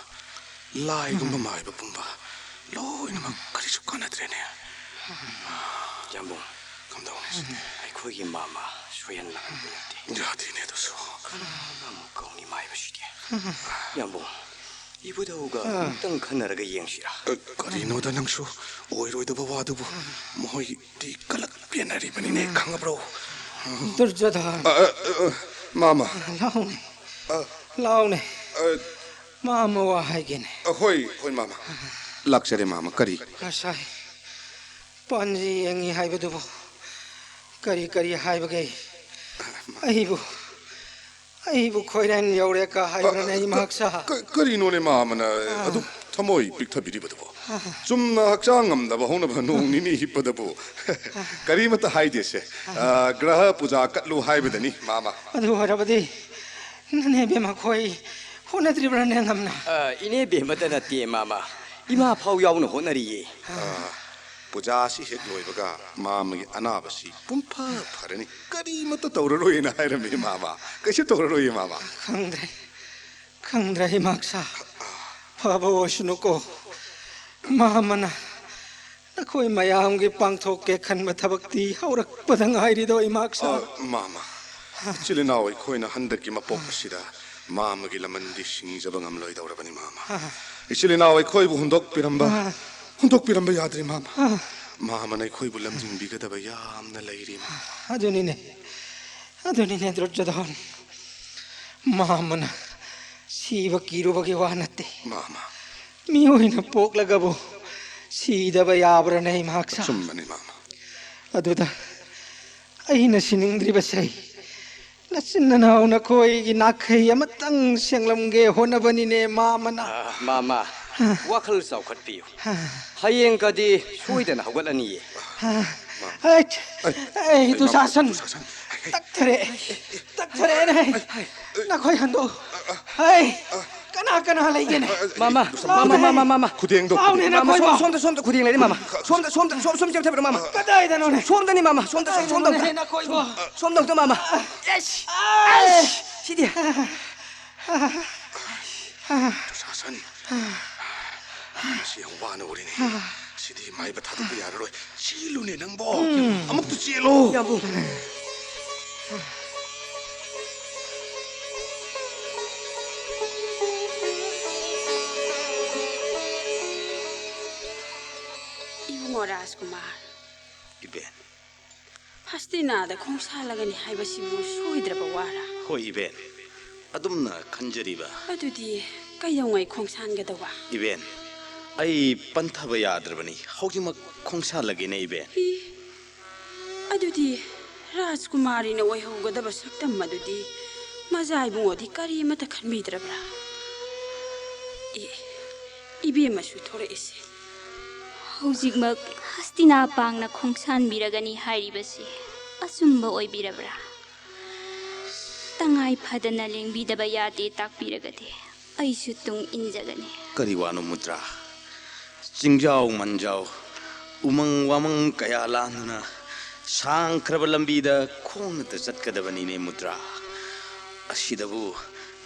Speaker 1: ꯂꯥꯏꯒꯨꯝꯕ ꯃꯥꯏꯕ ꯄꯨꯝꯕ ꯂꯣꯏꯅꯃꯛ ꯀꯔꯤꯁꯨ ꯀꯥꯟꯅꯗ꯭ꯔꯦꯅꯦ
Speaker 3: ꯌꯥꯝꯕꯨ
Speaker 1: ꯀꯝꯗꯧꯅꯤ ꯁꯤꯗꯤ
Speaker 3: ꯑꯩꯈꯣꯏꯒꯤ ꯃꯥꯃ ꯁꯣꯏꯍꯜꯂꯛꯄ ꯌꯥꯗꯦ
Speaker 1: ꯌꯥꯗꯦꯅꯦ ꯑꯗꯨꯁꯨ
Speaker 3: ꯀꯅꯥꯅ ꯑꯃꯨꯛ ꯀꯧꯅꯤ ꯃꯥꯏꯕꯁꯤꯗꯤ ꯌꯥꯝꯕꯨ 이보다우가 어떤 카나라가 이행시라.
Speaker 1: 그리노다 낭수 오이로이도 와두부 뭐이디 깔락 비엔나리바니네 강아브로
Speaker 2: दुर्योधन
Speaker 1: 마마
Speaker 2: लाउने लाउने मामा वा हाइगेने
Speaker 1: 호이 마마 락셔리 마마 까리
Speaker 2: 가사이 번지 앵이 하이버두부 까리 하이버게 아이부 코이란 여우레까 하이버네 이막사
Speaker 1: 까리노네 마마나 아두 터모이 빅터비리버두부 좀 학장 암다바 호나바 농니니 히퍼더부 까리마타 하이데세 그라하 부자 까루 하이버더니 마마
Speaker 2: अदु हरबदी नने बेमा खोई होनद्रिब्रने नमना
Speaker 3: 이네 베마다 나띠 마마 이마 파우 야우는 호나리예.
Speaker 1: 부자시 핵로이버가 마음이 아나바시 뿜파 파르니 까리마타 떠오르로이나 하이르미 마마 그시 떠오르로이 마마
Speaker 2: 강드라 이막사 바보시노고 마마나 나코이 마야함게 빵토게 칸마 타박디 하우락바당 하이리도 이막사
Speaker 1: 마마 칠리나오이 코이나 한덕기 마뽀시다 마음이 라만디 싱자방 암로이다오라바니 마마 칠리나오이 코이부 혼독비람바 야드리 마마 마마나이 코이부 람징비가다바 야암나 레이리
Speaker 2: 아두니네 드르저던 마마나 시바 기루바게 와나떼
Speaker 1: 마마
Speaker 2: 미오이나 뽀글라가보 시다바 야브라네 이막사
Speaker 1: 춤마니 마마
Speaker 2: अदुदा अहिना सिनिंद्रिबसै नचिन्ननाउना कोइगी नाखै अमतंग सेंगलमगे होनबनिने मामना
Speaker 3: 마마 와클 사우컷비요. 하이엔까지 소이든 하고라니예.
Speaker 2: 에이 두사선 딱터레네 나코이 한도 에이 까나 레이게네
Speaker 3: 마마
Speaker 1: 구대행도
Speaker 3: 마마 손도 구딩래니 마마 손 잡으러 마마
Speaker 2: 까다이다 너네
Speaker 3: 손더니 마마 손도
Speaker 2: 나코이고
Speaker 3: 손도 마마 에이씨 시디야
Speaker 1: 조사선 시영 와는 우리네 시디 마이바 타도 야르로 칠루네 낭보 아무것도 찔로
Speaker 3: 야부
Speaker 5: 이붕어 라스구마르
Speaker 4: 이벤
Speaker 5: 파스티나다 공사하려가니 하이바시부 소이드라바 와라
Speaker 4: 호이 이벤 아둠나 간저리바
Speaker 5: 어두디 까영의 공사한게다와
Speaker 4: 이벤 아이 판타바 야드르바니 하우지막 콩살라게네 이벤
Speaker 5: अदुदी राजकुमारी ने वही होगदब सक्तम मदुदी मजाइबुंगोदी करी मत खनबीद्रबरा इबेमसु थोरेसे
Speaker 6: ꯍꯧꯖꯤꯛꯃꯛ ꯍꯁꯇꯤꯅꯥ ꯄꯥꯡꯅ ꯈꯣꯡꯁꯥꯟꯕꯤꯔꯒꯅꯤ ꯍꯥꯏꯔꯤꯕꯁꯤ ꯑꯆꯨꯝꯕ ꯑꯣꯏꯕꯤꯔꯕ꯭ꯔꯥ? ꯇꯉꯥꯏ ꯐꯗꯅ ꯂꯦꯡꯕꯤꯗꯕ ꯌꯥꯗꯦ ꯇꯥꯛꯄꯤꯔꯒꯗꯤ ꯑꯩꯁꯨ ꯇꯨꯡ ꯏꯟꯖꯒꯅꯤ.
Speaker 4: ꯀꯔꯤ ꯋꯥꯅꯣ ꯃꯨꯗ꯭ꯔꯥ? ꯆꯤꯡꯖꯥꯎ ꯃꯟꯖꯥꯎ ꯎꯃꯪ ꯋꯥꯃꯪ ꯀꯌꯥ ꯂꯥꯟꯗꯨꯅ ꯁꯥꯡꯈ꯭ꯔꯕ ꯂꯝꯕꯤꯗ ꯈꯣꯡꯅꯇ ꯆꯠꯀꯗꯕꯅꯤꯅꯦ ꯃꯨꯗ꯭ꯔꯥ. ꯑꯁꯤꯗꯕꯨ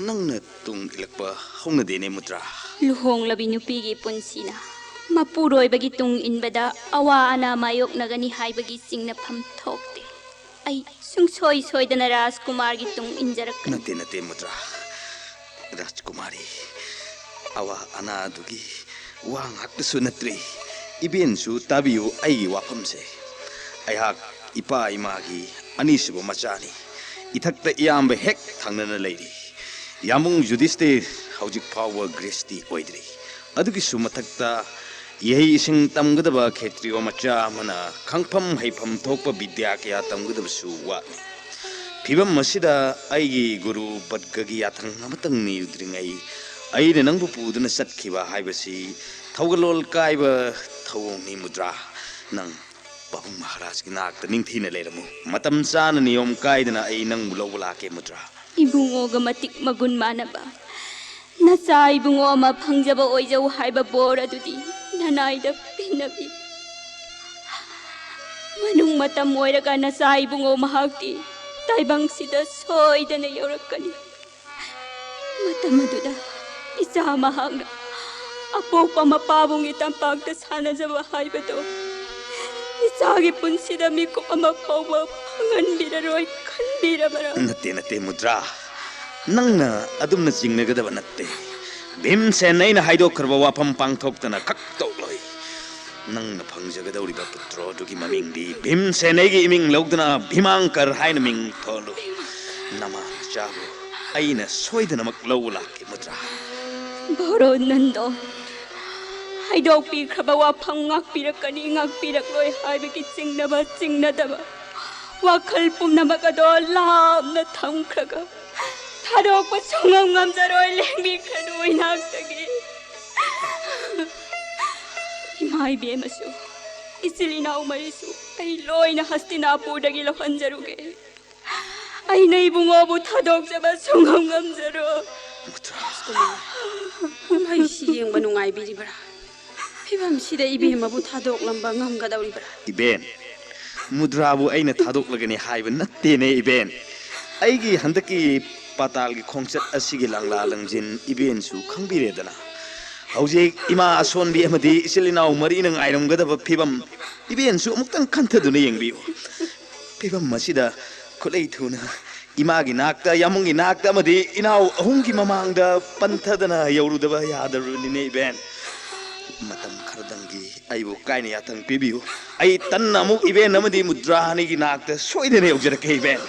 Speaker 4: ꯅꯪꯅ ꯇꯨꯡ ꯏꯜꯂꯛꯄ ꯍꯧꯅꯗꯦꯅꯦ ꯃꯨꯗ꯭ꯔꯥ.
Speaker 6: ꯂꯨꯍꯣꯡꯂꯕꯤ ꯅꯨꯄꯤꯒꯤ ꯄꯨꯟꯁꯤꯅ ꯃꯄꯨꯔꯣꯏꯕꯒꯤ ꯇꯨꯡ ꯏꯟꯕꯗ ꯑꯋꯥ ꯑꯅꯥ ꯃꯥꯌꯣꯛꯅꯒꯅꯤ ꯍꯥꯏꯕꯒꯤ ꯆꯤꯡꯅꯐꯝ ꯊꯣꯛꯇꯦ. ꯑꯩ ꯁꯨꯡꯁꯣꯏ ꯁꯣꯏꯗꯅ ꯔꯥꯖꯀꯨꯃꯥꯔꯒꯤ ꯇꯨꯡ ꯏꯟꯖꯔꯛꯀꯅꯤ.
Speaker 4: ꯅꯠꯇꯦ ꯃꯨꯗ꯭ꯔꯥ. ꯔꯥꯖꯀꯨꯃꯥꯔꯤ ꯑꯋꯥ ꯑꯅꯥꯗꯨꯒꯤ ꯋꯥ ꯉꯥꯛꯇꯁꯨ ꯅꯠꯇ꯭ꯔꯦ. इबेनसु ताबियु आई वाफमसे अयहाक इपा इमागी अनिसुबो मचानी इथक्त इयाम्ब हेक थांगनना लेरी यामुंग जुडिस्ते हौजिक फाव ग्रेस्टी ओइद्री अदुगी सुमथक्ता यही इसिंग तमगदबा खेत्रियो मचा मना खंगफम हैफम थोप विद्या कया तमगदबसु वानी फिबम मसिदा आइगी गुरु बदगगी याथंग अमतंग निउद्रिंगै अइने नंगबु पुदुना सत्खिबा हाइबसी थौगलोल काइबा थौंगनी मुद्रा नंग बाबू महाराज की नाक निंगथीना लेरमु मतम चान नियम काइदना अइ नंगबु लौबला के मुद्रा
Speaker 6: इबुंगोगा मतिक मगुन मानबा नचा इबुंगो अमा फंगजबा ओइजौ हाइबा बोर अदुदी ननाइदा पिनबी मनुंग मतम ओइरगा नचा इबुंगो महाक्ति ताइबंगसिदा सोइदना यौरकनी मतम अदुदा इचा महागना अपोपा मपाबुंगी तंपाक्ता सानजबा हाइबदो इचागी पुंसिदा मिकुप अमा फाउबा फंगनबिररोय खनबिरबरा
Speaker 4: नते नते मुद्रा नंगना अदुमना चिंगनगदबा नते भीमसेन नैना हाइदोखरबा वाफम पांगथोक्तना खक्तौलोय नंगना फंगजगदौरिबा पुत्रो दुगी ममिंगदी भीमसेन नैगी इमिंग लौदना भीमांकर हाइना मिंग थोलु नमा चाबु अइना सोइदनमक लौलाके मुद्रा
Speaker 6: भरो नंदो हाइदोक्पिख्रबा वाफम ngakpirakani ngakpirakloi haibagi चिंगनदबा वाखल पुमनमक अदो लामना थमख्रगा थादोकपा सुंगम ngamjaroi lengbikhranoi naktagi इमाई बेमसु इसिलिना उमरिसु आई लोइना हस्तिनापुरदगी लहनजरुगे आई नै बुंगोबु थादोकजबा सुंगम ngamjaro
Speaker 5: ꯃꯩ ꯁꯤ ꯌꯦꯡꯕ ꯅꯨꯡꯉꯥꯏꯕꯤꯔꯤꯕ꯭ꯔꯥ ꯐꯤꯕꯝꯁꯤꯗ ꯏꯕꯦꯝꯃꯕꯨ ꯊꯥꯗꯣꯛꯂꯝꯕ ꯉꯝꯒꯗꯧꯔꯤꯕ꯭ꯔꯥ
Speaker 4: इबेन मुद्राबु अइना थादोकलगने हाइबा नत्तेने इबेन अइगी हंदकी पातालगी खोंचत असिगी लांगला लंजिन इबेनसु खंबिरेदना हौजिक इमा असोनबी अमदी इसिलिनाउ मरी नंग आइरमगदबा फिबम इबेनसु अमुक्तंग खंथदुना येंगबियो फिबम मसिदा खुलै थुना इमागी नाक्ता यामुंगी नाक्ता अमदी इनाउ अहुंगी ममांगदा पंथदना यौरुदबा यादरुनिने इबेन मतम खरदंगी आइबो काइने यातंग पिबियो आई तन्ना अमुक इबेन अमदी मुद्रानिगी नाक्ता सोइदने यौजरके इबेन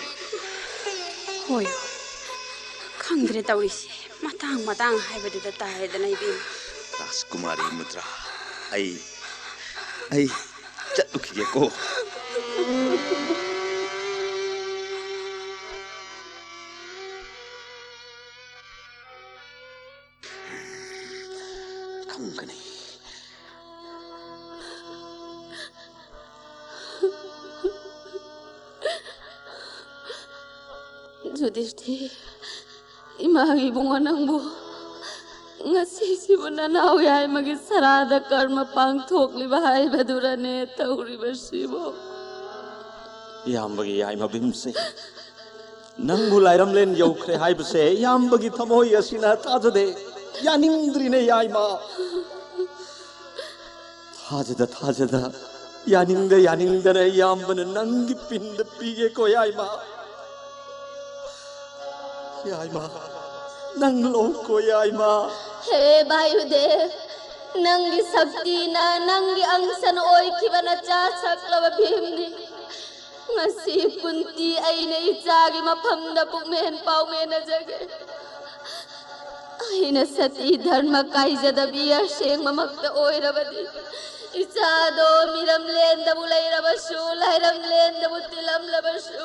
Speaker 5: ꯍꯣꯏ ꯈꯪꯗ꯭ꯔꯦ ꯇꯧꯔꯤꯁꯦ ꯃꯇꯥꯡ ꯃꯇꯥꯡ ꯍꯥꯏꯕꯗꯨꯗ ꯇꯥꯔꯦꯗꯅ ꯏꯕꯦꯝ
Speaker 4: राजकुमारी मुद्रा आई चलुखिगेको खंगनी
Speaker 8: Yudhishthir, imagi bunga nangbu ngasiisibu nanaw yay magi sarada karma pangthokliba haibadurane tauriba sibo
Speaker 7: ꯌꯥꯝꯕꯒꯤ ꯌꯥꯏꯃ ꯚꯤꯝꯁꯦ ꯅꯪꯕꯨ ꯂꯥꯏꯔꯝꯂꯦꯟ ꯌꯧꯈ꯭ꯔꯦ ꯍꯥꯏꯕꯁꯦ ꯌꯥꯝꯕꯒꯤ ꯊꯃꯣꯏ ꯑꯁꯤꯅ ꯊꯥꯖꯗꯦ ꯌꯥꯅꯤꯡꯗ꯭ꯔꯤꯅꯦ ꯌꯥꯏꯃ ꯊꯥꯖꯗ ꯌꯥꯅꯤꯡꯗꯅ ꯌꯥꯝꯕꯅ ꯅꯪꯒꯤ ꯄꯤꯟꯗ ꯄꯤꯒꯦꯀꯣ ꯌꯥꯏꯃ ꯌꯥꯏꯃ ꯅꯪ ꯂꯧꯀꯣ ꯌꯥꯏꯃ
Speaker 8: हे वायुदेव नंगी शक्ति ना नंगी अंशन ओइखिबना चा सकलबा भीमनी ngasi kunti aina ichagi mafamda pukmen paumena jage aina sati dharma kaijada biya seng mamakta oirabadi ichado miram lenda bulairabasu lairam lenda butilam labasu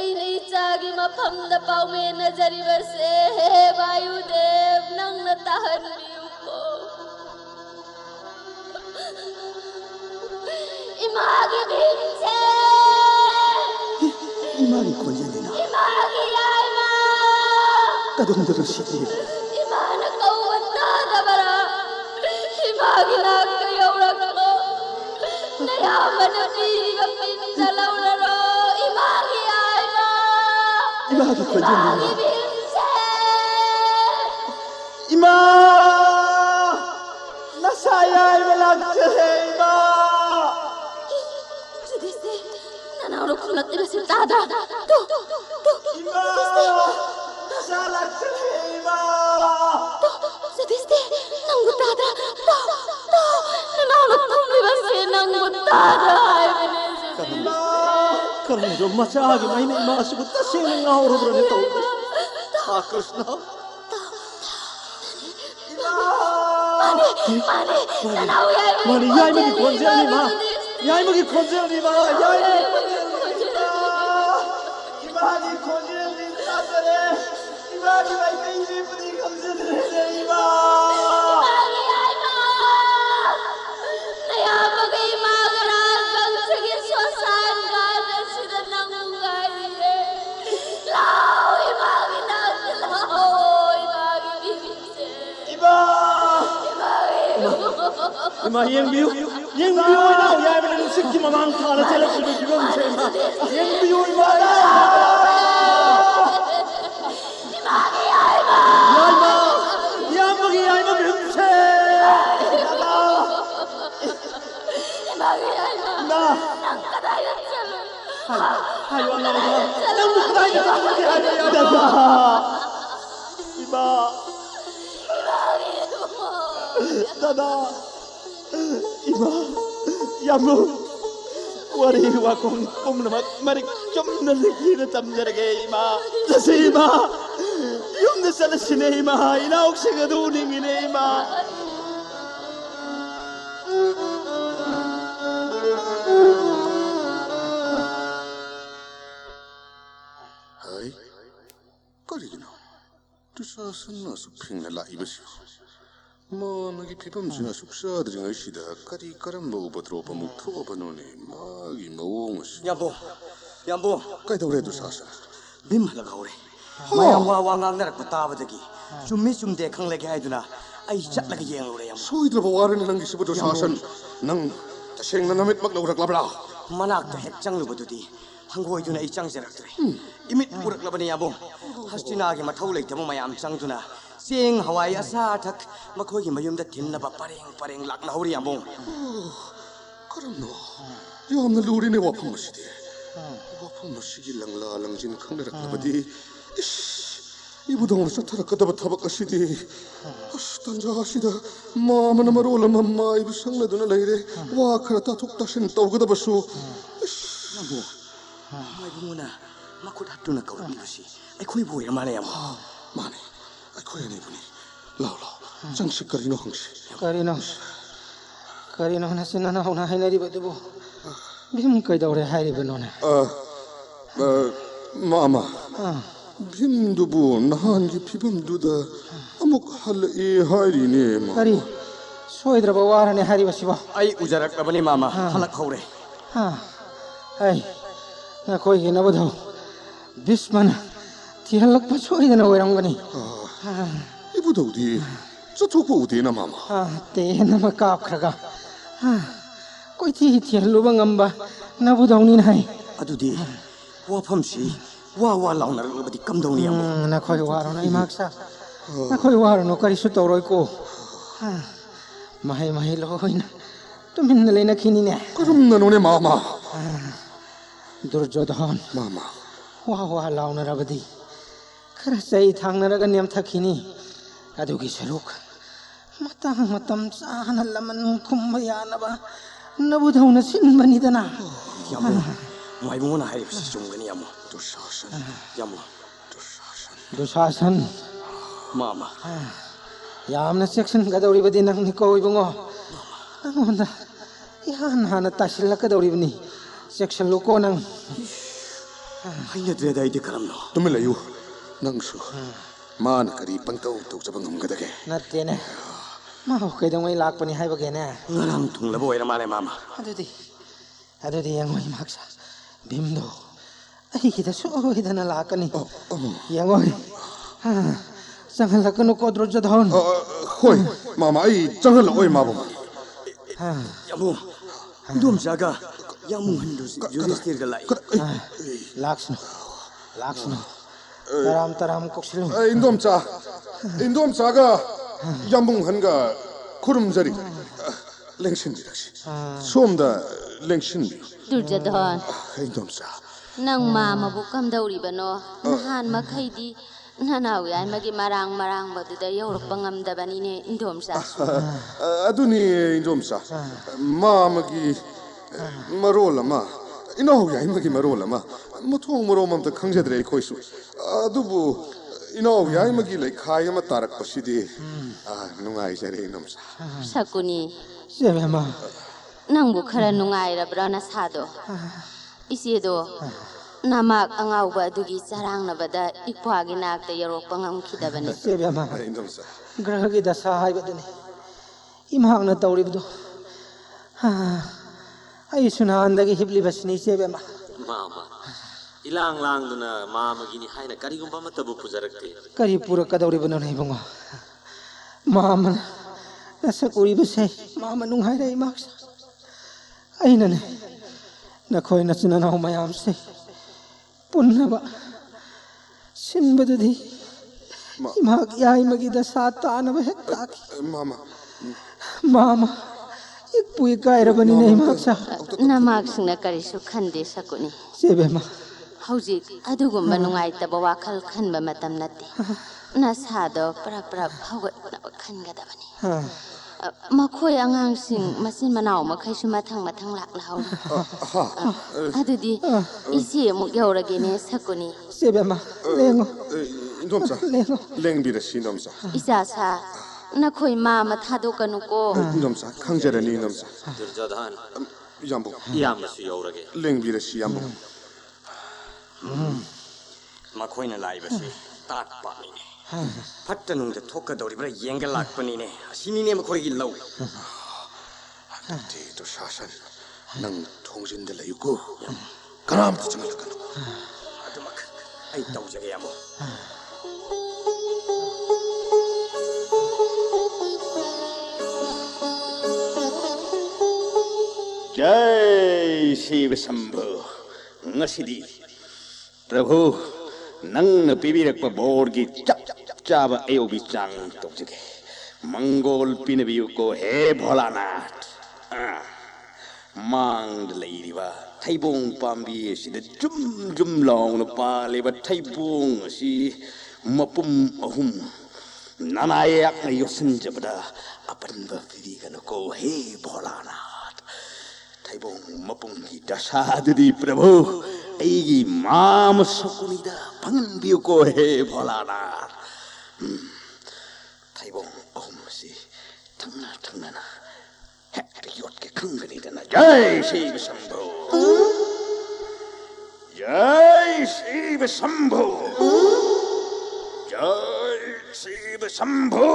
Speaker 8: aina ichagi mafamda paumena jaribase he vayudev nangna tahan biyuko imagi bhimse
Speaker 7: 이만이 권장이나
Speaker 8: imagi yaima
Speaker 7: 까동들을 시기에
Speaker 8: imana kawata dabara imagi nakka yaurakko nayamana piriga pinta lauraro imagi yaima
Speaker 7: 이만이 권장이나
Speaker 8: bhimse
Speaker 7: 이마 나사야 이말락제 이마
Speaker 8: Yudhishthir nanaw khulati basil tada to
Speaker 7: 이마 나사락제 이마
Speaker 8: Yudhishthir nanggu tada to nanaw khulati
Speaker 7: 그런데 마차하게 많이 마시고 다시는 나오러버렸네 또. 다 그렇구나. 많이 야이먹이 권재하니 마. 야이먹이 권재하니 마. 이만이 권재하니 따뜻해. 이만이 많이 이분이 감사드리네 이마. 이마 옌비우 이나 야이먹이 식기 마망 타라 텔레비전 기본 세마. 옌비우 이마. 야이먹이 음세. 하이와 나가 난 묶어다니까 이마 나나 이마 야무 와리와 꼼나마 마리 좀 날리기를 잠자르게 이마 다시 이마 용내 살아시네 이마 이나 혹시가 도닝이네 이마
Speaker 1: 하이 거리기나 두사선나 수핑나 라이브시 마나기 피범지나 숙사들이 시다 까리 까람바 우버드로바 묵토바노네 마기 마옹스
Speaker 3: 얌보
Speaker 1: 까이다우레 두사선
Speaker 3: 빔하라 가오래 마양 와와 ngang 나락고 따바다기 춤데 캉레게 하이두나 아이 짝라게 예응로래 얌보
Speaker 1: 소이드바 와르니 낭기 시부 두사선 낭 자생나 나밋 막 나우락라브라
Speaker 3: 만학다 핵장루버두디 한고이두나 이 짱제락들이 이미 우락라버니 얌보 하스티나게 마타우 레이테모 마얌 짱두나 생 하와이 아사탁 마코기 마윰다 딘나바 빠랭 락나우리 얌보
Speaker 1: 그럼노 야암나 루리네 와펑마시디 와펑마시기 랑라랑진 캉레락라바디 이부동으로 쫓아라 까다바 타박가시디 단자하시다 마마나 마로라 맘마 이부 상나두나 레이레 와카라타 톡다신 떠오그다바수
Speaker 3: 마이붕우나 마코 다투나 까우라미루시 아이코이 보이라 마네 얌보
Speaker 1: 마네 아이코야네 분이 라울라 장식거리노 항시
Speaker 2: Karino nasina na una hainari badubo. Bim kaidawre hairi banone.
Speaker 1: 마마 빔두부 나한기 피범두다 아목 할이 하이리네 마
Speaker 2: Kari soidra bawarane hari basibo.
Speaker 3: 아이 우자락라버니 마마 하락 가오래
Speaker 2: Ai na koi gina bado. Bismana tihalak pa soidana oirangani.
Speaker 1: 이부다 우디 저쪽보 우디나 마마
Speaker 2: Te na makap kraga. Koi ti tihalubang amba nabudawni nai.
Speaker 3: 아두디 와펌시 와와 라우나르버디 깜동니 얌보
Speaker 2: Na koi waro na imaksa. Na koi waro no kari sutoroy ko. Mahay lohoy na. Tumin na na kinine.
Speaker 1: 그럼 나노네 마마
Speaker 2: Durjodhan.
Speaker 1: 마마
Speaker 2: Wawa law na rabadi. Karasay thang na ragan yam thakini. Adugi saruk. Matam saan alaman kumbaya na ba. Nabudaw na sinbanida na.
Speaker 3: 얌보 마이붕우나 하이브시 중근이 얌보
Speaker 1: 두사선
Speaker 3: 얌보
Speaker 2: Dusasan.
Speaker 3: 마마
Speaker 2: Yam na section kadawri badi nang niko ibungo. Nangonda. Yan hana tasila kadawri bani. Section loko nang.
Speaker 3: 하이냐 드레다이디 카람노
Speaker 1: tumilayo nangsu mana kari pangtaw tukjabang hamgadage
Speaker 2: Natte na. Maho kaidang may lakpa ni haibag yan na.
Speaker 3: ngaram 퉁라보 에라 마네 마마
Speaker 2: Adudi yang may maksa. Bimdo. Ay kita soida na lakani. Yang oy. Sangal lakano kodro jadhon.
Speaker 1: hoy 마마 이 장을 오이 마보
Speaker 3: 얌보 돔자가 야무 흔두시 유리스티르가 라이
Speaker 2: Laksno. Taram koksilum.
Speaker 1: 인돔자가 양봉한가 구름자리 랭신비라시 소음다 랭신비
Speaker 8: Durjadhan
Speaker 1: 인돔자
Speaker 8: nang mama bu kamdauribano nahan makhaidi nanawi ay magi marang baduda yaurakpa ngamdabanine indomsa
Speaker 1: 아두니 인돔자 마마기 마롤라마 ꯏꯅꯥꯎ ꯌꯥꯏꯃꯒꯤ ꯃꯔꯣꯜ ꯑꯃ ꯃꯊꯣꯡ ꯃꯔꯣꯝ ꯑꯝꯇ ꯈꯪꯖꯗ꯭ꯔꯦ ꯑꯩꯈꯣꯏꯁꯨ ꯑꯗꯨꯕꯨ ꯏꯅꯥꯎ ꯌꯥꯏꯃꯒꯤ ꯂꯩꯈꯥꯏ ꯑꯃ ꯇꯥꯔꯛꯄꯁꯤꯗꯤ ꯅꯨꯡꯉꯥꯏꯖꯔꯦ ꯏꯅꯣꯝꯆꯥ
Speaker 8: ꯁꯀꯨꯅꯤ
Speaker 2: ꯆꯦꯕꯦꯝꯃ
Speaker 8: ꯅꯪꯕꯨ ꯈꯔ ꯅꯨꯡꯉꯥꯏꯔꯕ꯭ꯔꯥ ꯅꯁꯥꯗꯣ ꯏꯆꯦꯗꯣ ꯅꯃꯥꯛ ꯑꯉꯥꯎꯕ ꯑꯗꯨꯒꯤ ꯆꯔꯥꯡꯅꯕꯗ ꯏꯄ꯭ꯋꯥꯒꯤ ꯅꯥꯛꯇ ꯌꯧꯔꯛꯄ ꯉꯝꯈꯤꯗꯕꯅꯤ
Speaker 2: ꯆꯦꯕꯦꯝꯃ
Speaker 1: ꯏꯅꯣꯝꯆꯥ
Speaker 2: ꯒ꯭ꯔꯍꯒꯤ ꯗꯁꯥ ꯍꯥꯏꯕꯗꯨꯅꯤ ꯏꯃꯥꯛꯅ ꯇꯧꯔꯤꯕꯗꯣ ꯑꯩꯁꯨ ꯅꯍꯥꯟꯗꯒꯤ ꯍꯤꯞꯂꯤꯕꯁꯤꯅꯤ ꯆꯦꯕꯦꯝꯃ
Speaker 9: ꯃꯥꯃ ilang langduna mama gini haina karigumba matabu pujarakte
Speaker 2: ꯀꯔꯤ ꯄꯨꯔꯛꯀꯗꯧꯔꯤꯕꯅꯣ ꯏꯕꯨꯡꯉꯣ ꯃꯥꯃꯅ ꯅꯁꯛ ꯎꯔꯤꯕꯁꯦ ꯃꯥꯃ ꯅꯨꯡꯉꯥꯏꯔꯦ ꯏꯃꯥꯛꯁꯦ ꯑꯩꯅꯅꯦ ꯅꯈꯣꯏ ꯅꯆꯤꯟ ꯅꯅꯥꯎ ꯃꯌꯥꯝꯁꯦ ꯄꯨꯟꯅꯕ ꯁꯤꯟꯕꯗꯨꯗꯤ ꯏꯃꯥꯛ ꯌꯥꯏꯃꯒꯤ ꯗꯁꯥ ꯇꯥꯅꯕ ꯍꯦꯛ ꯇꯥꯈꯤ ꯃꯥꯃ ꯏꯛꯄꯨ ꯏꯀꯥꯏꯔꯕꯅꯤꯅꯦ ꯏꯃꯥꯛꯁꯥ
Speaker 8: ꯅꯃꯥꯛꯁꯤꯡꯅ ꯀꯔꯤꯁꯨ ꯈꯟꯗꯦ ꯁꯀꯨꯅꯤ
Speaker 2: ꯆꯦꯕꯦꯝꯃ
Speaker 8: ꯍꯧꯖꯤꯛ ꯑꯗꯨꯒꯨꯝꯕ ꯅꯨꯡꯉꯥꯏꯇꯕ ꯋꯥꯈꯜ ꯈꯟꯕ ꯃꯇꯝ ꯅꯠꯇꯦ ꯅꯁꯥꯗꯣ ꯄ꯭ꯔꯞ ꯄ꯭ꯔꯞ ꯍꯧꯒꯠꯅꯕ ꯈꯟꯒꯗꯕꯅꯤ ꯃꯈꯣꯏ ꯑꯉꯥꯡꯁꯤꯡ ꯃꯆꯤꯟ ꯃꯅꯥꯎ ꯃꯈꯩꯁꯨ ꯃꯊꯪ ꯃꯊꯪ ꯂꯥꯛꯂꯍꯧꯔꯤ ꯑꯗꯨꯗꯤ ꯏꯆꯦ ꯑꯃꯨꯛ ꯌꯧꯔꯒꯦꯅꯦ ꯁꯀꯨꯅꯤ
Speaker 2: ꯆꯦꯕꯦꯝꯃ ꯂꯦꯡꯉꯣ
Speaker 1: ꯏꯅꯣꯝꯆꯥ
Speaker 2: ꯂꯦꯡꯉꯣ
Speaker 1: ꯂꯦꯡꯕꯤꯔꯁꯤ ꯏꯅꯣꯝꯆꯥ
Speaker 8: ꯏꯆꯥꯁꯥ ꯅꯈꯣꯏ ꯃꯥꯃ ꯊꯥꯗꯣꯛꯀꯅꯨꯀꯣ
Speaker 1: 이놈사 강제라니 이놈사
Speaker 9: durjadhan
Speaker 1: 양복
Speaker 9: iyamnasu yaurage
Speaker 1: 랭비르시 양복
Speaker 3: ꯃꯈꯣꯏꯅ ꯂꯥꯛꯏꯕꯁꯤ ꯇꯥꯛꯄꯅꯤꯅꯦ ꯐꯠꯇ ꯅꯨꯡꯗ ꯊꯣꯛꯀꯗꯧꯔꯤꯕ꯭ꯔꯥ ꯌꯦꯡꯒ ꯂꯥꯛꯄꯅꯤꯅꯦ ꯑꯁꯤꯅꯤꯅꯦ ꯃꯈꯣꯏꯒꯤ ꯂꯧ
Speaker 1: 또 샤산 능 통진들 있고 그럼부터 좀 할까노
Speaker 3: ꯑꯗꯨꯃꯛ ꯑꯩ ꯇꯧꯖꯒꯦ ꯑꯃꯨꯛ
Speaker 4: जय शिव शंभु ngасidi प्रभु नंगन पीबीरक बोर की चाब एओबी चांग तोजगे मंगोल पिनबियु को हे भोलानाथ मांग लेरिबा थाइबोंग पाम्बी सिद जुम जुम लाउन पालेबा थाइबोंग सि मपुम अहुम नानायक योसंजबदा अपनबा पिबीगन को हे भोलानाथ थाइबोंग मपुंग की दशादुदी प्रभु ऐगी माम सकुनिदा पंगनबियु को हे भोलानाथ थाइबोंग अहुम सि थंगना थंगना हेक्ट योट के खंगनीदना जय शिव शंभु जय शिव शंभु जय शिव शंभु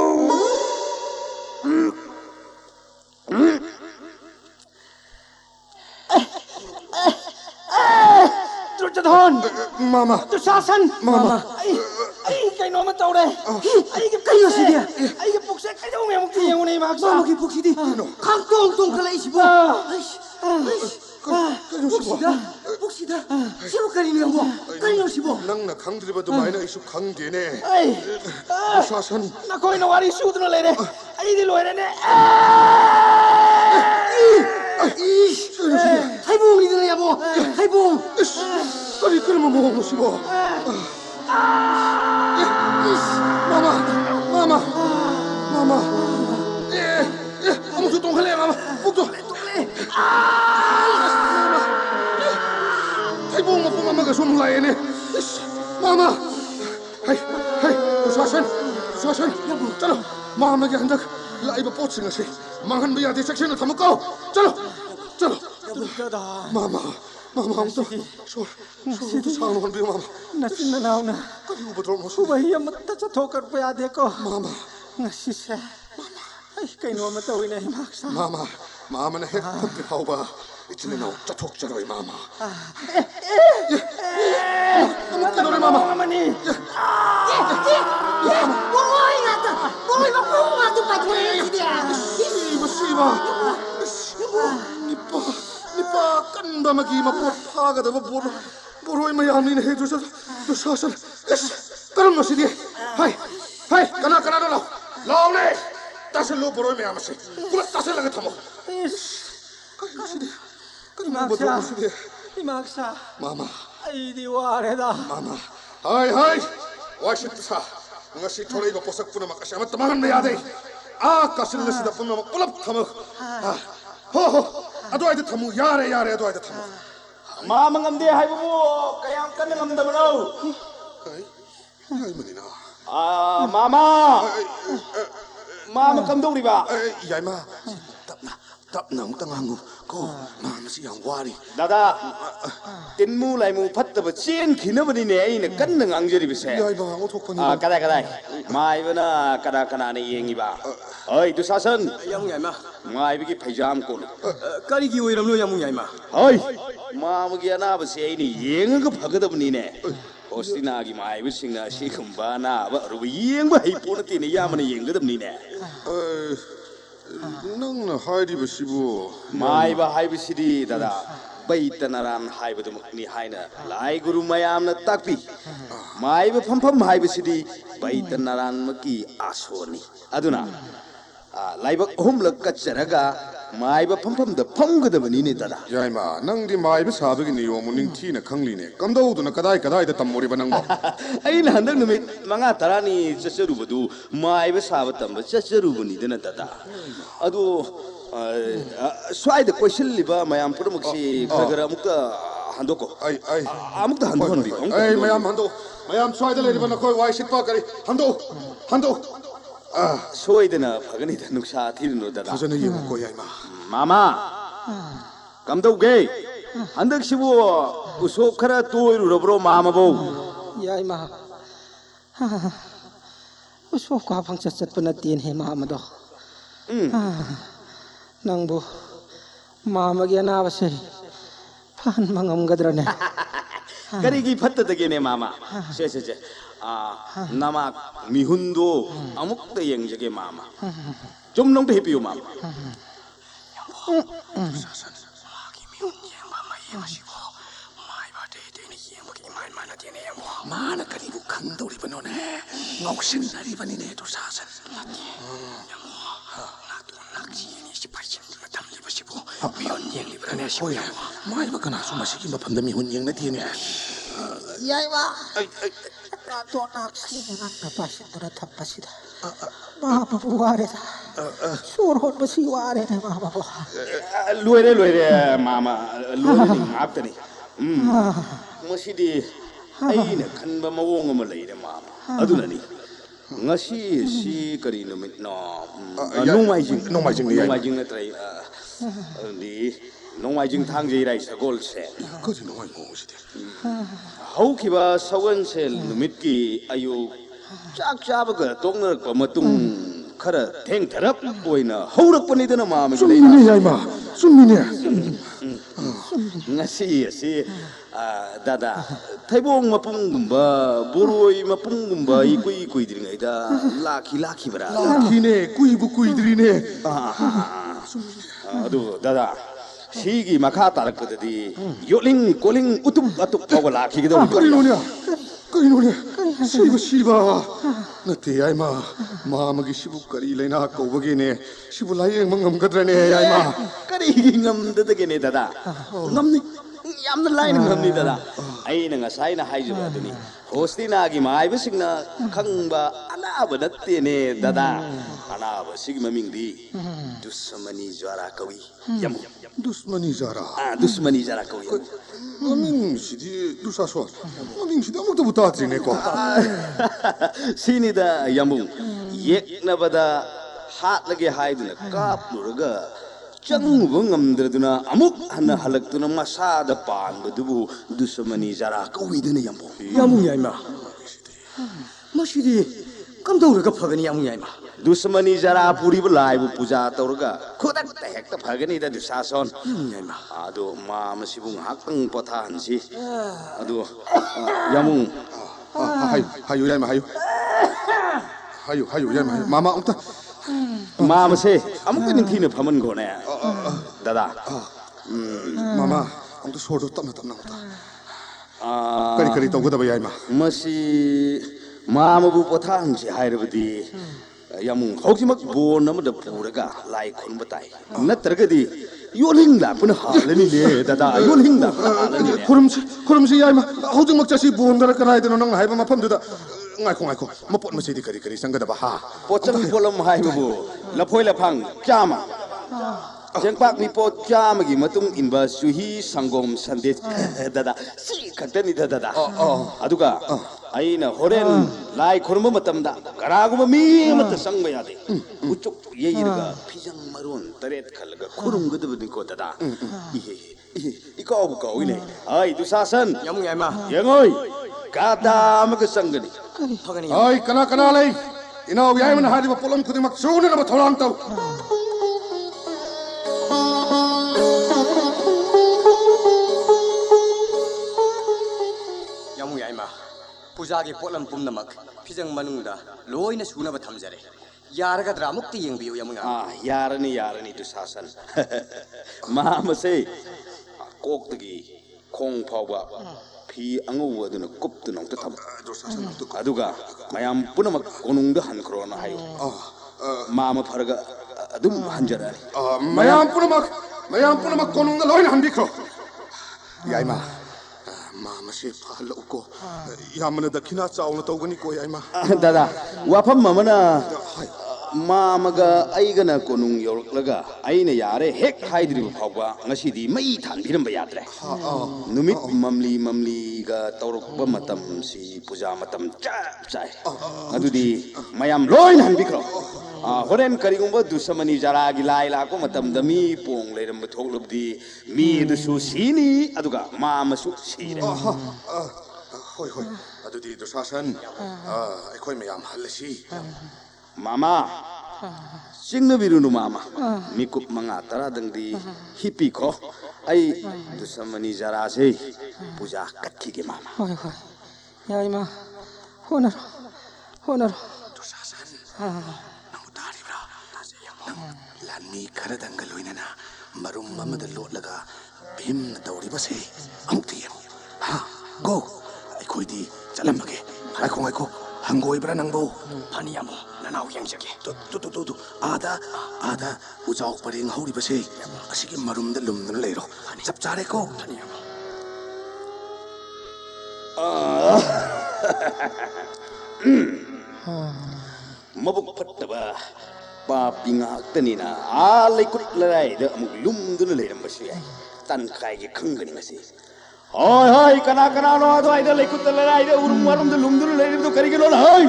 Speaker 2: दुर्योधन
Speaker 1: 마마
Speaker 2: दुशासन
Speaker 1: 마마
Speaker 2: ꯑꯩ ꯀꯩꯅꯣꯝꯃ ꯇꯧꯔꯦ ꯑꯩꯒꯤ ꯀꯩꯅꯣꯁꯤꯗꯤ ꯑꯩꯒꯤ ꯄꯨꯛꯁꯦ ꯀꯩꯗꯧꯉꯩ ꯑꯃꯨꯛꯇ ꯌꯦꯡꯉꯨꯅꯦ ꯏꯃꯥꯛꯁꯥ ꯃꯥꯒꯤ ꯄꯨꯛꯁꯤꯗꯤ ꯈꯥꯡꯇꯣꯡ ꯇꯣꯡꯈꯠꯂꯛꯏꯁꯤꯕꯣ ꯄꯨꯛꯁꯤꯗ ꯁꯤꯕꯨ ꯀꯔꯤꯅꯣ ꯌꯦꯡꯉꯣ ꯀꯔꯤꯅꯣ ꯁꯤꯕꯣ
Speaker 1: ꯅꯪꯅ ꯈꯪꯗ꯭ꯔꯤꯕ ꯑꯗꯨꯃꯥꯏꯅ ꯑꯩꯁꯨ ꯈꯪꯗꯦꯅꯦ ꯁꯥꯁꯟ
Speaker 2: ꯅꯈꯣꯏꯅ ꯋꯥꯔꯤ ꯁꯨꯗꯨꯅ ꯂꯩꯔꯦ ꯑꯩꯗꯤ ꯂꯣꯏꯔꯦꯅꯦ ꯊꯩꯕꯣꯡꯅꯤꯗꯅ ꯌꯥꯕꯣ ꯊꯩꯕꯣꯡ
Speaker 1: ꯀꯔꯤ ꯀꯔꯝꯕ ꯃꯑꯣꯡꯅꯣ ꯁꯤꯕꯣ 마마 마마 마마 아무도 동할래 마마 북도 태봉 먹고 마마가 소문나야네 마마 하이 하이 조사선 짜로 마마게 한다 라이브 뽀치는 시 망한 비야데 섹션을 다 먹고 짜로 마마 아무도 소도 상한 비 마마
Speaker 2: ꯅꯆꯤꯟ ꯅꯅꯥꯎꯅ
Speaker 1: 그리고 보도록 모습
Speaker 2: ꯎꯕꯍꯤ ꯑꯃꯠꯇ ꯆꯠꯊꯣꯛꯀꯠꯄ ꯌꯥꯗꯦꯀꯣ
Speaker 1: 마마
Speaker 2: ꯉꯁꯤꯁꯦ ꯑꯩ ꯀꯩꯅꯣꯝꯃ ꯇꯧꯋꯤꯅꯦ ꯏꯃꯥꯛꯁꯥ
Speaker 1: 마마는 핵한테 하오바 이틀에 나오 짜톡짜로이 마마 노래 마마
Speaker 2: ꯑꯃꯅꯤ
Speaker 1: 씨바 니빠 깐바마기 마포 파가다가 보로이 마야미네 해줘서 사선 그런 것이디 하이 까나로 라오네 따슬로 보로이 마야마시 그래 따슬라게 타모
Speaker 2: 이막사
Speaker 1: 마마
Speaker 2: 아이디 와레다
Speaker 1: 마마 하이 와시트사 ngasi thore ba posak puna makasi amat tamangan na yade kasil na sida puna mak ulap thamu ho ado ay tamu yare ado ay tamu
Speaker 4: 마마 ngamde haibu kayam kan ngamdabano
Speaker 1: 야이마니나.
Speaker 4: mama kamdoriba
Speaker 1: 야이마. 답나 아무튼 한국 고 마음이 양 와리.
Speaker 4: dada tinmu laimu phattaba chen khinabani ne aina kan ngangjari bise
Speaker 1: 야이마 어떡하니?
Speaker 4: kadai mai bana kada kana ne yengi ba oi du sasan
Speaker 3: 야무 야이마
Speaker 4: mai bigi phajam ko
Speaker 3: 까리기 오이람로 야무 야이마
Speaker 4: oi mama gi ana ba se ni yenga phagadabni ne ostina gi mai bi singna si khamba na ba ru yeng ba hei pona ti ne yamana yengadabni ne
Speaker 1: nang na haidi basibu.
Speaker 4: mai ba hai bi sidi dada baitanaran hai ba dum ni haina lai guru mayam na takpi mai ba pham hai bi sidi baitanaran maki asoni aduna laibak homlak kacharaga mai ba pham da phamgadabani ne dada
Speaker 1: 야이마 낭디 마이브 사백이니 요무닝 티나 강리네. 깜다우도나 까다이 담모리바 낭바.
Speaker 4: aina handak numit manga tarani chacharubudu mai ba saba tamba chacharubani dana dada adu swaida koishilliba mayam purmuksi khagara mukta handoko
Speaker 1: 아이
Speaker 4: amukta handokhanbi
Speaker 1: 에이 마얌 수아이들 레리바나 거기 와이 식파 까리 한도.
Speaker 4: soidana phagani da nuksa thirno dada
Speaker 1: 도전에 예고 야이마.
Speaker 4: mama kamdauge handak sibu usok khara toirurabro mama bo
Speaker 2: 야이마 우소과 방차 setpana tin he mamado nangbu mamagi anabase phan mangamgadrane
Speaker 4: karigi phattadagene mama se nama mihundo amukta yengjage mama jomnong te hipiyo mama
Speaker 1: 마나 까리부 강도리바노네. 옥신나리바니네 도사선. 뭐야? 마이바 그나 수마시기 뭐 판다 미혼 영나 티네.
Speaker 2: 야이마 나도 낙시는 나빠시더라 탑빠시다 마바부 와래다 수로혼 버시 와래네 마바부
Speaker 4: loire mama loire ni ngaptani masidi aina khanba mawong ama leire mama adunani ngasi si kari numit no nongmaijing na trai ni nongmaijing thangjei rai sagol se
Speaker 1: 거지 너무 뭐시대.
Speaker 4: haukiba sawan sel numit ki ayu chak chabaga tongnak matung khara theng tharap oina haurakpani dana mama
Speaker 1: 숨미네 야이마. 숨미네.
Speaker 4: ngasi si dada thaibong mapungumba boroi mapungumba ikui dringaida laki bara
Speaker 1: 라키네 꾸이부 꾸이들이네.
Speaker 4: adu dada sigi makha tarakadadi yoling koling utup atup pawa laki gido
Speaker 1: 거리노냐. 시바. 나태 야이마. 마마기 시부 거리 레나 거버게네. 시부 라이eng 망감가드라네 야이마.
Speaker 4: kari ngamdadagene dada ngamni yamna line ngamni dada aina ngasai na haijaba duni hostina gi mai bisingna khangba anaba nattene dada anaba sigma mingdi dusmani jwara kawi yamu
Speaker 1: 두스마니 자라.
Speaker 4: dusmani jara kawi
Speaker 1: 어밍 시디 두사소. 어밍 시디 아무도 못 따지네 거.
Speaker 4: sinida yamu yeknabada hatlage haiduna kapluraga changuba ngamdraduna amuk hana halaktuna masada panbadubu dusmani jara kawiduna yamu
Speaker 3: 야무 야이마 마시디 깜다우르가 파가니 야무 야이마
Speaker 4: dusmani jara puribu laibu puja tawraga khodak ta hekta phagani da dusason
Speaker 3: 야이마
Speaker 4: adu ma masibung hakang pothansi adu yamu
Speaker 1: 하유 야이마 하유 야이마. 마마 엉따.
Speaker 4: ma mase amuk ninthina phaman gone dada
Speaker 1: 마마 엉따 소도 땀나 엉따. 거리 떠고다 봐 야이마.
Speaker 4: masi mamabu pothansi hairabadi yamu hokjimak bon amada puraga lai khunba tai natragadi yoling la pun halani le dada yoling la halani le
Speaker 1: 그럼시 야이마. 호중 먹자시 부은다라 까나이 되는 능 하이바 마팜두다. ngaiko mapot masidi kari sangga da baha.
Speaker 4: pochang polam haibu la phoi la phang chama ꯆꯦꯡꯄꯥꯛ ꯃꯤꯄꯣꯠ ꯆꯥꯝꯃꯒꯤ ꯃꯇꯨꯡ ꯏꯟꯕ ꯆꯨꯍꯤ ꯁꯪꯒꯣꯝ ꯁꯟꯗꯦꯁ ꯗꯗꯥ ꯁꯤ ꯈꯛꯇꯅꯤꯗ ꯗꯗꯥ ꯑꯗꯨꯒ ꯑꯩꯅ ꯍꯣꯔꯦꯟ ꯂꯥꯏ ꯈꯨꯔꯨꯝꯕ ꯃꯇꯝꯗ ꯀꯅꯥꯒꯨꯝꯕ ꯃꯤ ꯑꯃꯠꯇ ꯆꯪꯕ ꯌꯥꯗꯦ ꯎꯆꯨꯛ ꯌꯩꯔꯒ ꯐꯤꯖꯪ ꯃꯔꯣꯟ 3 ꯈꯜꯂꯒ ꯈꯨꯔꯨꯝꯒꯗꯕꯅꯤꯀꯣ ꯗꯗꯥ ꯏꯀꯥꯎꯕꯨ ꯀꯥꯎꯏꯅꯦ ꯑꯩ ꯗꯨꯁꯥꯁꯟ
Speaker 3: ꯌꯥꯝ ꯌꯥꯏꯃ
Speaker 4: ꯌꯦꯡꯉꯣꯏ ꯒꯥꯗꯥ ꯑꯃꯒ ꯆꯪꯒꯅꯤ
Speaker 3: ꯐꯒꯅꯤ
Speaker 1: ꯑꯩ ꯀꯅꯥ ꯂꯩ ꯏꯅꯥꯎ ꯌꯥꯏꯃꯅ ꯍꯥꯏꯔꯤꯕ ꯄꯣꯠꯂꯝ ꯈꯨꯗꯤꯡꯃꯛ ꯁꯨꯅꯅꯕ ꯊꯧꯔꯥꯡ ꯇꯧ
Speaker 3: ꯌꯥꯝ ꯌꯥꯏꯃ ꯄꯨꯖꯥꯒꯤ ꯄꯣꯠꯂꯝ ꯄꯨꯝꯅꯃꯛ ꯐꯤꯖꯪ ꯃꯅꯨꯡꯗ ꯂꯣꯏꯅ ꯁꯨꯅꯕ ꯊꯝꯖꯔꯦ ꯌꯥꯔꯒꯗ꯭ꯔꯥ ꯑꯃꯨꯛꯇ ꯌꯦꯡꯕꯤꯌꯨ ꯌꯥꯝ ꯌꯥꯏꯃ
Speaker 4: ꯌꯥꯔꯅꯤ ꯗꯨꯁꯥꯁꯟ ꯃꯥꯃꯁꯦ ꯀꯣꯛꯇꯒꯤ ꯈꯣꯡ ꯐꯥꯎꯕ ꯐꯤ ꯑꯉꯧꯕ ꯑꯗꯨꯅ ꯀꯨꯞꯇꯨꯅ ꯑꯝꯇ ꯊꯝꯃꯨ ꯑꯗꯨꯒ ꯃꯌꯥꯝ ꯄꯨꯝꯅꯃꯛ ꯀꯣꯅꯨꯡꯗ ꯍꯟꯈ꯭ꯔꯣꯅ ꯍꯥꯏꯌꯨ ꯃꯥꯃ ꯐꯔꯒ ꯑꯗꯨꯝ ꯍꯟꯖꯔꯛꯑꯅꯤ
Speaker 1: ꯃꯌꯥꯝ ꯄꯨꯝꯅꯃꯛ ꯀꯣꯅꯨꯡꯗ ꯂꯣꯏꯅ ꯍꯟꯕꯤꯈ꯭ꯔꯣ ꯌꯥꯏꯃ ꯃꯥꯃꯁꯦ ꯐꯍꯜꯂꯛꯎꯀꯣ ꯌꯥꯝꯅ ꯗꯈꯤꯅꯥ ꯆꯥꯎꯅ ꯇꯧꯒꯅꯤꯀꯣ ꯌꯥꯏꯃ
Speaker 4: ꯗꯗꯥ ꯋꯥꯐꯝ ꯑꯃꯅ ꯃꯥꯃꯒ ꯑꯩꯒꯅ ꯀꯣꯅꯨꯡ ꯌꯧꯔꯛꯂꯒ ꯑꯩꯅ ꯌꯥꯔꯦ ꯍꯦꯛ ꯍꯥꯏꯗ꯭ꯔꯤꯕ ꯐꯥꯎꯕ ꯉꯁꯤꯗꯤ ꯃꯩ ꯊꯥꯟꯕꯤꯔꯝꯕ ꯌꯥꯗ꯭ꯔꯦ ꯅꯨꯃꯤꯠ ꯃꯝꯂꯤꯒ ꯇꯧꯔꯛꯄ ꯃꯇꯝꯁꯤ ꯄꯨꯖꯥ ꯃꯇꯝ ꯆꯞ ꯆꯥꯏ ꯑꯗꯨꯗꯤ ꯃꯌꯥꯝ ꯂꯣꯏꯅ ꯍꯟꯕꯤꯈ꯭ꯔꯣ ꯍꯣꯔꯦꯟ ꯀꯔꯤꯒꯨꯝꯕ ꯗꯨꯁꯃꯅꯤ ꯖꯥꯔꯥꯒꯤ ꯂꯥꯏ ꯂꯥꯛꯄ ꯃꯇꯝꯗ ꯃꯤ ꯄꯣꯡ ꯂꯩꯔꯝꯕ ꯊꯣꯛꯂꯕꯗꯤ ꯃꯤ ꯑꯗꯨꯁꯨ ꯁꯤꯅꯤ ꯑꯗꯨꯒ ꯃꯥꯃꯁꯨ ꯁꯤꯔꯦ
Speaker 1: ꯍꯣꯏ ꯑꯗꯨꯗꯤ ꯗꯨꯁꯥꯁꯟ ꯑꯩꯈꯣꯏ ꯃꯌꯥꯝ ꯍꯜꯂꯁꯤ
Speaker 4: ꯃꯥꯃꯥ ꯆꯤꯡꯅꯕꯤꯔꯨꯅꯨ ꯃꯥꯃꯥ ꯃꯤꯀꯨꯞ 5-10ꯗꯪꯗꯤ ꯍꯤꯞꯄꯤꯈꯣ ꯑꯩ ꯗꯨꯁꯃꯅꯤ ꯖꯥꯔꯥꯁꯦ ꯄꯨꯖꯥ ꯀꯠꯈꯤꯒꯦ ꯃꯥꯃꯥ
Speaker 2: ꯍꯣꯏ ꯌꯥꯏꯃ ꯍꯣꯠꯅꯔꯣ
Speaker 1: ꯗꯨꯁꯥꯁꯟ ꯅꯪ ꯇꯥꯔꯤꯕ꯭ꯔꯥ ꯅꯪ ꯂꯥꯟꯃꯤ ꯈꯔꯗꯪꯒ ꯂꯣꯏꯅꯅ ꯃꯔꯨꯝ ꯑꯃꯗ ꯂꯣꯠꯂꯒ ꯚꯤꯝꯅ ꯇꯧꯔꯤꯕꯁꯦ ꯑꯃꯨꯛꯇ ꯌꯦꯡꯉꯨ ꯒꯣ ꯑꯩꯈꯣꯏꯗꯤ ꯆꯠꯂꯝꯃꯒꯦ ꯉꯥꯏꯈꯣ ꯍꯪꯒꯣꯏꯕ꯭ꯔꯥ ꯅꯪꯕꯨ
Speaker 3: ꯐꯅꯤ ꯌꯥꯝꯕ ꯅꯅꯥꯎ ꯌꯦꯡꯖꯒꯦ
Speaker 1: ꯑꯥꯗ ꯎꯖꯥꯎ ꯄꯔꯦꯡ ꯍꯧꯔꯤꯕꯁꯦ ꯑꯁꯤꯒꯤ ꯃꯔꯨꯝꯗ ꯂꯨꯝꯗꯨꯅ ꯂꯩꯔꯣ ꯆꯞ ꯆꯥꯔꯦꯀꯣ
Speaker 3: ꯐꯅꯤ ꯌꯥꯝꯕ
Speaker 4: ꯃꯕꯨꯛ ꯐꯠꯇꯕ ꯄꯥꯄꯤ ꯉꯥꯛꯇꯅꯤꯅ ꯂꯩꯀꯨꯠ ꯂꯔꯥꯏꯗ ꯑꯃꯨꯛ ꯂꯨꯝꯗꯨꯅ ꯂꯩꯔꯝꯕꯁꯨ ꯌꯥꯏ ꯇꯟꯈꯥꯏꯒꯦ ꯈꯪꯒꯅꯤ ꯉꯁꯤ ꯍꯣꯏ ꯀꯅꯥꯅꯣ ꯑꯗꯨꯋꯥꯏꯗ ꯂꯩꯀꯨꯠꯇ ꯂꯔꯥꯏꯗ ꯎꯔꯨꯝ ꯋꯥꯔꯨꯝꯗ ꯂꯨꯝꯗꯨꯅ ꯂꯩꯔꯤꯕꯗꯣ ꯀꯔꯤꯒꯤꯅꯣ ꯍꯣꯏ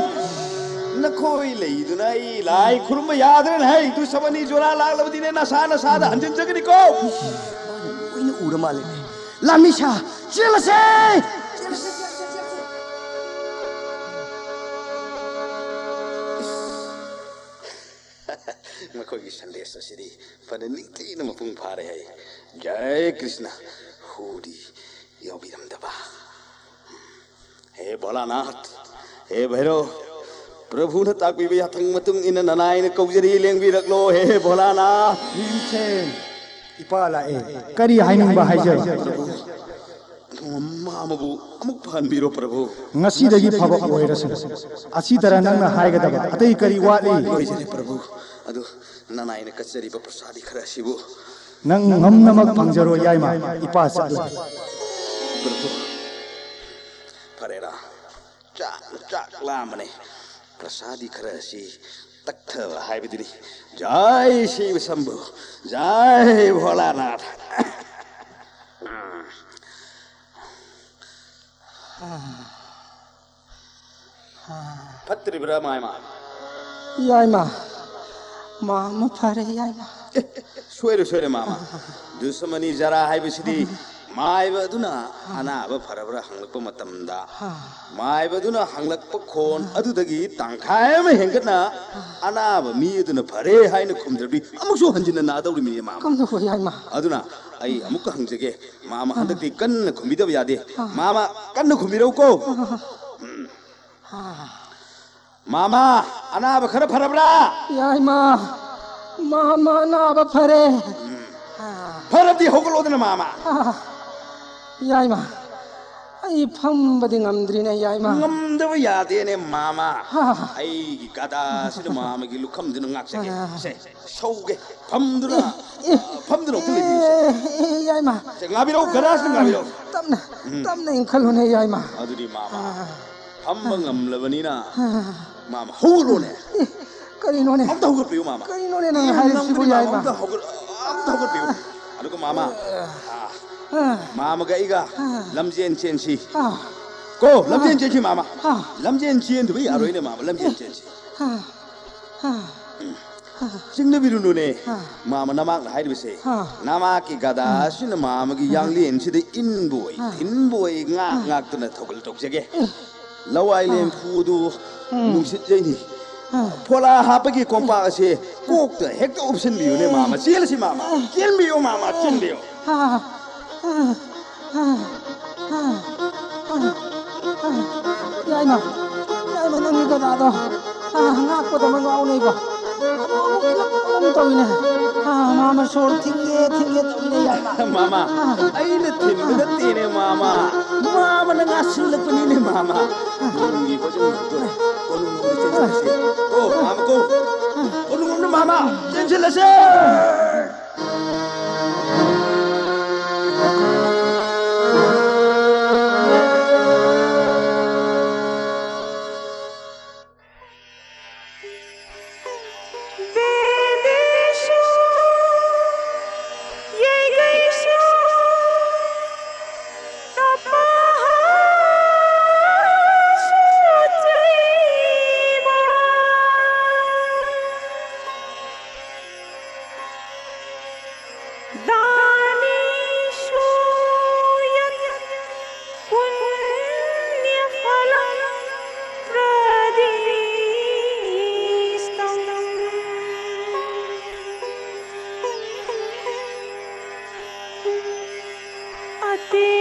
Speaker 4: ꯅꯈꯣꯏ ꯂꯩꯗꯨꯅ ꯑꯩ ꯂꯥꯏ ꯈꯨꯔꯨꯝꯕ ꯌꯥꯗ꯭ꯔꯦꯅ ꯍꯩ ꯗꯨꯁꯃꯅꯤ ꯖꯣꯔꯥ ꯂꯥꯛꯂꯕꯗꯤꯅꯦ ꯅꯁꯥꯗ ꯍꯟꯖꯤꯟꯖꯒꯅꯤꯀꯣ
Speaker 3: ꯂꯣꯏꯅ ꯎꯔ ꯃꯥꯜꯂꯦꯅꯦ
Speaker 2: ꯂꯥꯟꯃꯤꯁꯥ ꯆꯦꯜꯂꯁꯦ
Speaker 4: ꯃꯈꯣꯏꯒꯤ ꯁꯟꯗꯦꯁ ꯑꯁꯤꯗꯤ ꯐꯅ ꯅꯤꯡꯊꯤꯅ ꯃꯄꯨꯡ ꯐꯥꯔꯦ ꯍꯥꯏ ꯖय कृष्ण ꯍꯨꯗꯤ ꯌꯥꯎꯕꯤꯔꯝꯗꯕ हे भोलानाथ हे भैरव प्रभुना ताकबीब याथंग मतुंग इन ननायन कौजरी लेंबिरक्लो हे भोलानाथ
Speaker 2: ꯚꯤꯝꯁꯦꯟ ꯏꯄꯥ ꯂꯥꯛꯑꯦ ꯀꯔꯤ ꯍꯥꯏꯅꯤꯡꯕ ꯍꯥꯏꯖꯧ
Speaker 4: मामबु अमुक फानबिरो प्रभु
Speaker 10: ngasi faba oirasu asitara nangna haigedaba atai kari watli
Speaker 4: लोइजरे प्रभु अदु ननायन कचरी प्रसादी खरा सिबु
Speaker 10: nang ngamnamak pangjaro yaima ipa chatla
Speaker 4: प्रभु फरेरा चाक लामने प्रसादी खरा सि तख्थब हाइबदिनी जय शिव शंभु जय भोलानाथ फत्रिब्रा मायमा
Speaker 2: याइमा मामा फरे याइमा
Speaker 4: सोरे मामा दुसमनी जरा हाइबसिदी माइबदुना अनाब फरब्रा हंगलप मतमदा माइबदुना हंगलप खोन अदुदगी तंखायम हेंगना अनाब मीदुना फरे हाइन खुमदबी अमुसु हंजिना नादौरि मी मामा
Speaker 2: कम हो याइमा
Speaker 4: अदुना आई अमुक हंगजगे मामा हंदती कन्न खुमिदब यादे मामा कन्न खुमिरौ को मामा अनाब खर फरब्रा
Speaker 2: याइमा मामा नाब फरे
Speaker 4: फरबदी होगलोदना मामा
Speaker 2: याइमा आई फंबदि ngamdrine yaima
Speaker 4: ngamdaba yadene mama ai gada sida mama gi lukham dinu ngaksage se sauge famduna tuli
Speaker 2: yaima
Speaker 4: se ngabiro garas ngabiro
Speaker 2: tamna inkhalune yaima
Speaker 4: adudi mama famba ngamlabanina mama hogolone
Speaker 2: karino ne
Speaker 4: amta hogol piu mama
Speaker 2: karino ne nang hairisibu yaima
Speaker 4: ꯊꯧꯒꯠꯄꯤꯌꯨ ꯑꯗꯨꯒ ꯃꯥꯃ ꯃꯥꯃꯒ ꯑꯩꯒ ꯂꯝꯖꯦꯟ ꯆꯦꯟꯁꯤ ꯀꯣ ꯂꯝꯖꯦꯟ ꯆꯦꯟꯁꯤ ꯃꯥꯃ ꯂꯝꯖꯦꯟ ꯆꯦꯟꯗꯕ ꯌꯥꯔꯣꯏꯅꯦ ꯃꯥꯃ ꯂꯝꯖꯦꯟ ꯆꯦꯟꯁꯤ ꯆꯤꯡꯅꯕꯤꯔꯨꯅꯨꯅꯦ ꯃꯥꯃ ꯅꯃꯥꯛꯅ ꯍꯥꯏꯔꯤꯕꯁꯦ ꯅꯃꯥꯛꯀꯤ ꯒꯗꯥ ꯑꯁꯤꯅ ꯃꯥꯃꯒꯤ ꯌꯥꯡꯂꯦꯟꯁꯤꯗ ꯏꯟꯕꯣꯏ ꯉꯥꯛꯇꯨꯅ ꯊꯧꯒꯜ ꯇꯧꯖꯒꯦ ꯂꯋꯥꯏ ꯂꯦꯝꯐꯨꯗꯨ ꯅꯨꯡꯁꯤꯠ ꯌꯩꯅꯤ ꯐꯣꯂꯥ ꯍꯥꯞꯄꯒꯤ ꯀꯣꯝꯄꯥꯛ ꯑꯁꯦ ꯀꯣꯛꯇ ꯍꯦꯛꯇ ꯎꯞꯁꯤꯟꯕꯤꯌꯨꯅꯦ ꯃꯥꯃ ꯆꯦꯜꯂꯁꯤ ꯃꯥꯃ ꯆꯦꯟꯕꯤꯌꯨ ꯃꯥꯃ ꯆꯦꯟꯕꯤꯌꯨ
Speaker 2: ꯌꯥꯏꯃ ꯅꯪꯒꯤ ꯒꯗꯥꯗꯣ ꯉꯥꯛꯄꯗ ꯉꯥꯎꯅꯩꯀꯣ ꯑꯃꯨꯛ ꯇꯧꯏꯅꯦ ꯃꯥꯃ ꯁꯣꯔ ꯊꯤꯡꯒꯦ ꯇꯧꯏꯅꯦ ꯌꯥꯏꯃ
Speaker 4: ꯃꯥꯃ ꯑꯩꯅ ꯊꯤꯟꯕ ꯅꯠꯇꯦꯅꯦ ꯃꯥꯃ ꯃꯥꯃꯅ ꯉꯥꯁꯤꯜꯂꯛꯄꯅꯤꯅꯦ ꯃꯥꯃ ꯀꯣꯅꯨꯡꯒꯤ ꯍꯣꯖꯟꯗꯣꯔꯦ ꯀꯣꯅꯨꯡꯂꯣꯝꯗ ꯆꯦꯟꯁꯤꯜꯂꯁꯤ ꯀꯣ ꯃꯥꯃ ꯀꯣ ꯀꯣꯅꯨꯡꯂꯣꯝꯗ ꯃꯥꯃ ꯆꯦꯟꯁꯤꯜꯂꯁꯤ
Speaker 11: Ate